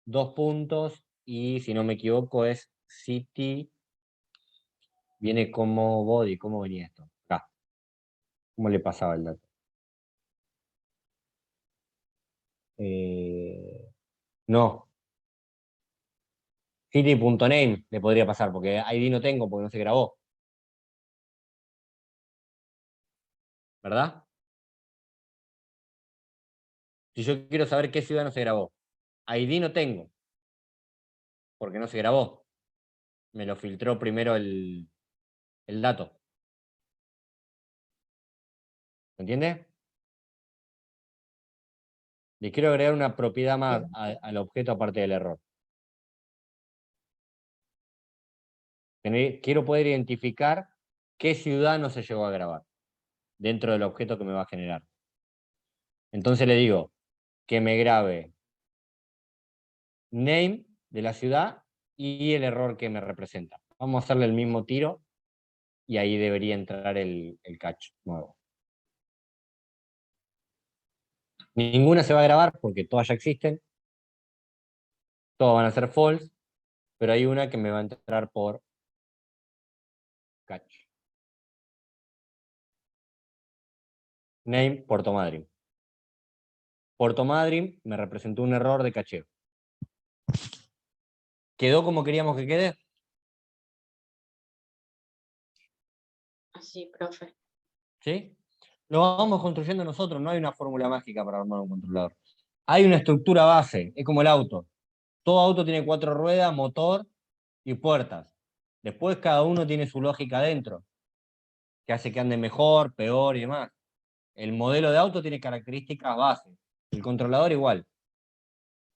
Speaker 1: 2 puntos, y si no me equivoco es city, viene como body, ¿cómo venía esto? Acá. ¿Cómo le pasaba el dato? No. City.name le podría pasar, porque ID no tengo, porque no se grabó. ¿Verdad? Si yo quiero saber qué ciudad no se grabó, ID no tengo, porque no se grabó. Me lo filtró primero el dato. ¿Me entiende? Le quiero agregar una propiedad más al objeto aparte del error. Quiero poder identificar qué ciudad no se llegó a grabar dentro del objeto que me va a generar. Entonces le digo que me grabe name de la ciudad y el error que me representa. Vamos a hacerle el mismo tiro y ahí debería entrar el catch nuevo. Ninguna se va a grabar porque todas ya existen. Todas van a ser false, pero hay una que me va a entrar por catch. Name, Puerto Madryn. Puerto Madryn me representó un error de cacheo. ¿Quedó como queríamos que quede?
Speaker 3: Sí, profe.
Speaker 1: ¿Sí? Lo vamos construyendo nosotros, no hay una fórmula mágica para armar un controlador. Hay una estructura base, es como el auto. Todo auto tiene 4 ruedas, motor y puertas. Después cada uno tiene su lógica dentro, que hace que ande mejor, peor y demás. El modelo de auto tiene características base. El controlador igual.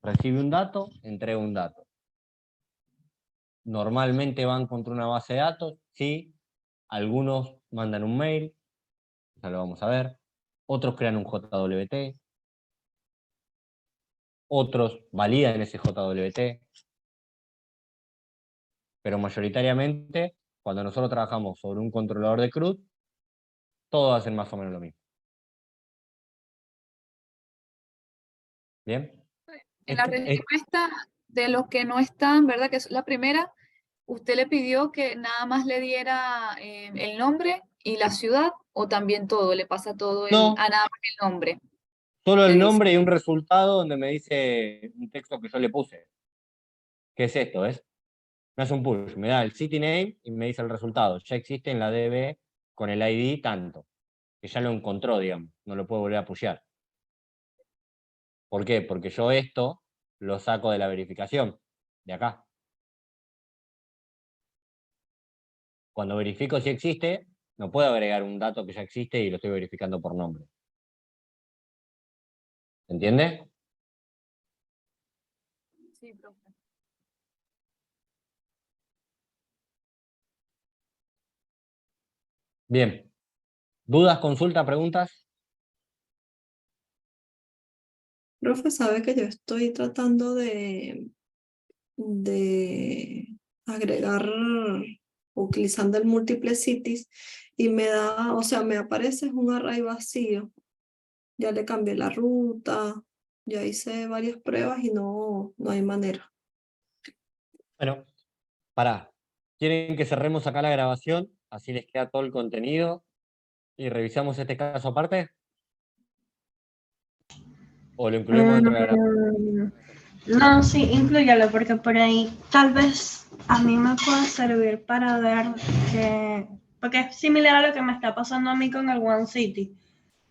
Speaker 1: Recibe un dato, entrega un dato. Normalmente van contra una base de datos, sí. Algunos mandan un mail, ya lo vamos a ver. Otros crean un JWT. Otros validan ese JWT. Pero mayoritariamente, cuando nosotros trabajamos sobre un controlador de CRUD, todos hacen más o menos lo mismo. ¿Bien?
Speaker 8: En la
Speaker 1: Este-
Speaker 8: respuesta de los que no están, ¿verdad? Que es la primera, usted le pidió que nada más le diera el nombre y la ciudad, o también todo, le pasa todo
Speaker 1: No.
Speaker 8: nada más el nombre.
Speaker 1: Solo
Speaker 8: le
Speaker 1: el
Speaker 8: dice.
Speaker 1: nombre y un resultado donde me dice un texto que yo le puse. ¿Qué es esto? Me hace un push, me da el city name y me dice el resultado. Ya existe en la DB con el ID tanto. Que ya lo encontró, digamos. No lo puedo volver a pushear. ¿Por qué? Porque yo esto lo saco de la verificación. De acá. Cuando verifico si existe, no puedo agregar un dato que ya existe y lo estoy verificando por nombre. ¿Entiende?
Speaker 8: Sí, profe.
Speaker 1: Bien. ¿Dudas, consultas, preguntas?
Speaker 7: Profe, sabe que yo estoy tratando de agregar, utilizando el múltiple cities, y me da, o sea, me aparece un array vacío. Ya le cambié la ruta, ya hice varias pruebas y no hay manera.
Speaker 1: Bueno, pará. ¿Quieren que cerremos acá la grabación? Así les queda todo el contenido. ¿Y revisamos este caso aparte? ¿O lo incluimos dentro de la grabación?
Speaker 2: No, sí, inclúyalo, porque por ahí tal vez a mí me pueda servir para ver que, porque es similar a lo que me está pasando a mí con el One City.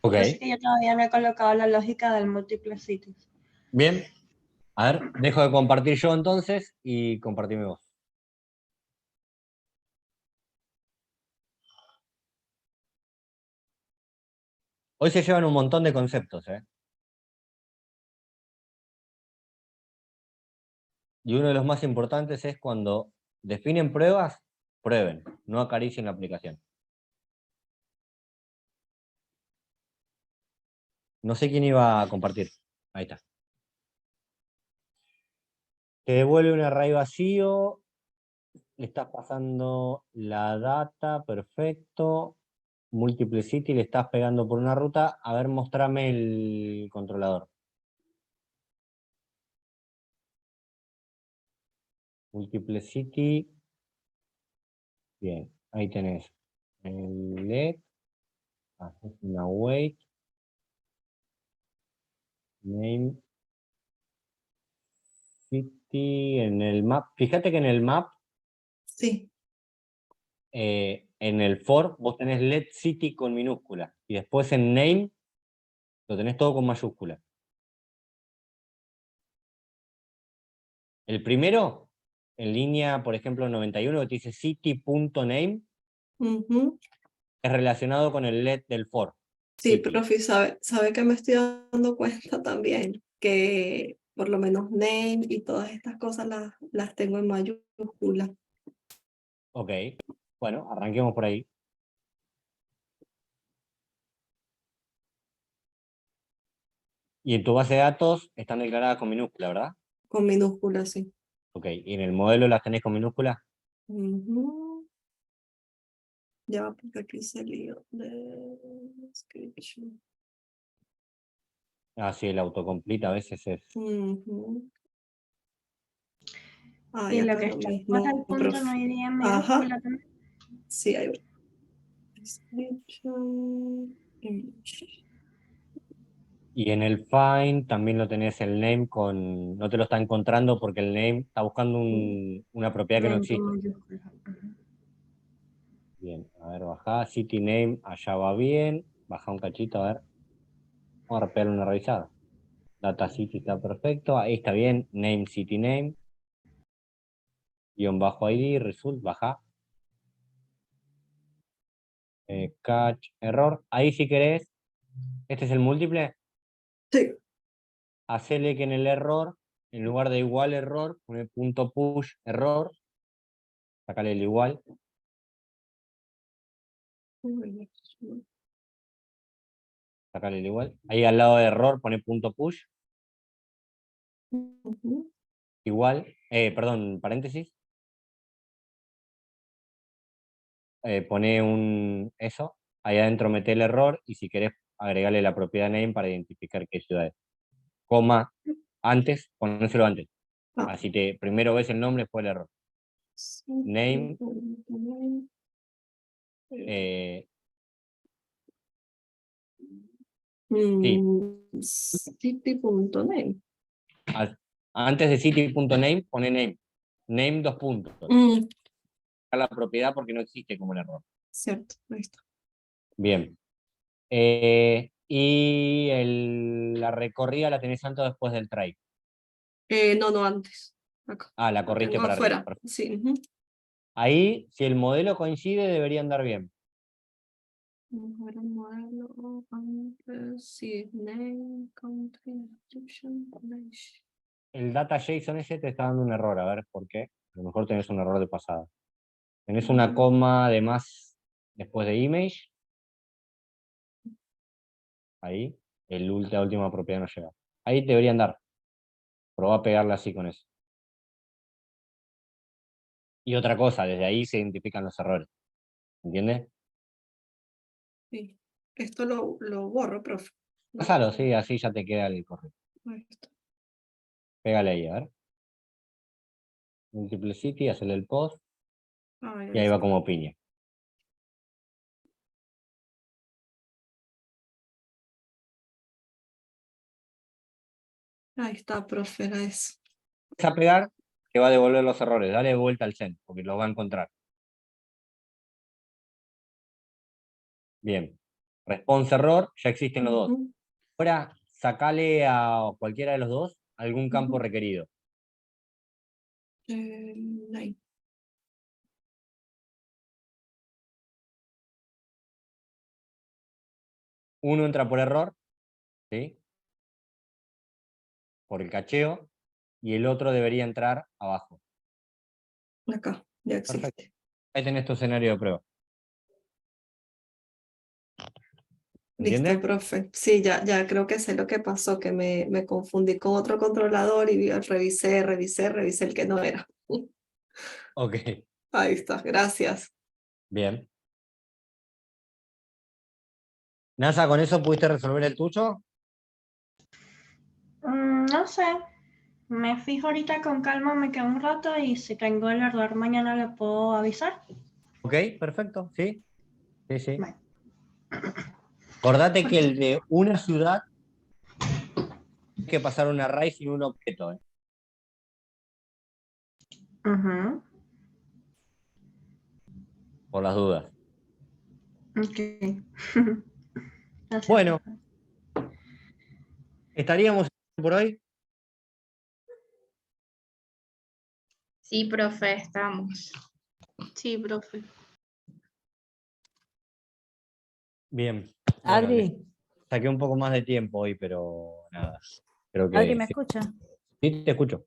Speaker 1: Ok.
Speaker 2: Así que yo todavía no he colocado la lógica del múltiple cities.
Speaker 1: Bien. A ver, dejo de compartir yo entonces y compartime vos. Hoy se llevan un montón de conceptos, ¿eh? Y uno de los más importantes es cuando definen pruebas, prueben, no acaricien la aplicación. No sé quién iba a compartir. Ahí está. Te devuelve un array vacío, le estás pasando la data, perfecto. Múltiple city, le estás pegando por una ruta. A ver, mostrame el controlador. Múltiple city. Bien, ahí tenés el LED. Haces una wait. Name. City en el map. Fíjate que en el map,
Speaker 7: Sí,
Speaker 1: en el for, vos tenés LED City con minúscula. Y después en name, lo tenés todo con mayúscula. El primero, en línea, por ejemplo, 91, que te dice city.name,
Speaker 7: ujú.
Speaker 1: es relacionado con el LED del for.
Speaker 7: Sí,
Speaker 1: City.
Speaker 7: profe, sabe que me estoy dando cuenta también que por lo menos name y todas estas cosas las tengo en mayúsculas.
Speaker 1: Ok. Bueno, arranquemos por ahí. Y en tu base de datos están declaradas con minúscula, ¿verdad?
Speaker 7: Con minúsculas, sí.
Speaker 1: Ok. ¿Y en el modelo las tenés con minúscula?
Speaker 7: Ujú. Ya, porque aquí salió de description.
Speaker 1: Ah, sí, el autocomplete a veces es.
Speaker 7: Ujú. Ah,
Speaker 2: Y
Speaker 7: ya
Speaker 2: lo
Speaker 7: acá
Speaker 2: que
Speaker 7: lo
Speaker 2: está después del
Speaker 7: mismo,
Speaker 2: punto no
Speaker 7: profe.
Speaker 2: iría en
Speaker 7: Ajá,
Speaker 2: minúscula también.
Speaker 7: sí, ahí va. Description, image.
Speaker 1: Y en el find también lo tenés el name con. No te lo está encontrando porque el name está buscando una propiedad que no
Speaker 2: Name con
Speaker 1: existe.
Speaker 2: mayúscula. Ujú.
Speaker 1: Bien, a ver, bajá. City name, allá va bien. Baja un cachito, a ver. Vamos a pegarle una revisada. Data city está perfecto. Ahí está bien. Name, city name. Guión bajo ID, result, baja. Catch, error. Ahí si querés. Este es el múltiple.
Speaker 7: Sí,
Speaker 1: hacele que en el error, en lugar de igual error, pone punto push error, sacale el igual, sacale el igual. Ahí al lado de error pone punto push,
Speaker 7: Ujú.
Speaker 1: igual, perdón, paréntesis. Pone un eso, ahí adentro mete el error y si querés agregarle la propiedad name para identificar qué ciudad es. Coma, antes, ponéselo antes.
Speaker 7: Ah.
Speaker 1: Así te primero ves el nombre, después el error. Name. Sí.
Speaker 7: City.name.
Speaker 1: Antes de city.name, pone name. Name 2 puntos.
Speaker 7: Mm,
Speaker 1: La propiedad porque no existe como el error.
Speaker 7: cierto, ahí está.
Speaker 1: Bien. Y la recorrida la tenés antes o después del try.
Speaker 7: No, antes. Acá.
Speaker 1: Ah, la
Speaker 7: Lo
Speaker 1: corriste
Speaker 7: tengo
Speaker 1: para arriba.
Speaker 7: afuera.
Speaker 1: Perfecto.
Speaker 7: Sí. Ujú.
Speaker 1: Ahí, si el modelo coincide, debería andar bien.
Speaker 7: Vamos a ver el modelo antes. Sí, name, country, description, nation.
Speaker 1: El data JSON ese te está dando un error, a ver por qué. A lo mejor tenés un error de pasada. Tenés una coma de más después de image. Ahí. La última propiedad no llega. Ahí debería andar. Probá a pegarla así con eso. Y otra cosa, desde ahí se identifican los errores. ¿Entiendes?
Speaker 7: Sí. Esto lo borro, profe.
Speaker 1: Pásalo, sí, así ya te queda el correcto.
Speaker 7: Ahí está.
Speaker 1: Pégale ahí, a ver. Multiplicity, hacele el post. Y ahí va como piña.
Speaker 7: Ahí está, profe, era eso.
Speaker 1: A pegar, te va a devolver los errores. Dale vuelta al send, porque los va a encontrar. Bien. Response error, ya existen los dos.
Speaker 7: Ujú.
Speaker 1: Ahora, sacale a cualquiera de los dos algún campo
Speaker 7: Ujú.
Speaker 1: requerido.
Speaker 7: Name.
Speaker 1: Uno entra por error, ¿sí? Por el cacheo, y el otro debería entrar abajo.
Speaker 7: Acá, ya existe.
Speaker 1: Perfecto. Ahí tenés tu escenario de prueba. ¿Entiendes?
Speaker 7: Listo, profe. Sí, ya creo que sé lo que pasó, que me confundí con otro controlador y revisé el que no era.
Speaker 1: Ok,
Speaker 7: Ahí está, gracias.
Speaker 1: bien. NASA, ¿con eso pudiste resolver el tuyo?
Speaker 2: No sé. Me fijo ahorita con calma, me quedo un rato y si tengo el error mañana le puedo avisar.
Speaker 1: Ok, perfecto, sí. Sí, sí.
Speaker 2: Bueno.
Speaker 1: Acordate que el de una ciudad hay que pasar un array sin un objeto.
Speaker 2: Ujú.
Speaker 1: Por las dudas.
Speaker 2: Ok. Gracias,
Speaker 1: Bueno,
Speaker 2: profe.
Speaker 1: ¿estaríamos por hoy?
Speaker 3: Sí, profe, estamos.
Speaker 2: Sí, profe.
Speaker 1: Bien. Bueno,
Speaker 9: Adri,
Speaker 1: saqué un poco más de tiempo hoy, pero nada. Creo
Speaker 9: Adri,
Speaker 1: que
Speaker 9: ¿me
Speaker 1: sí.
Speaker 9: escucha?
Speaker 1: Sí, te escucho.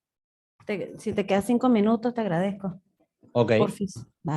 Speaker 9: Si te quedas 5 minutos, te agradezco.
Speaker 1: Ok.
Speaker 9: Porfis. Vale.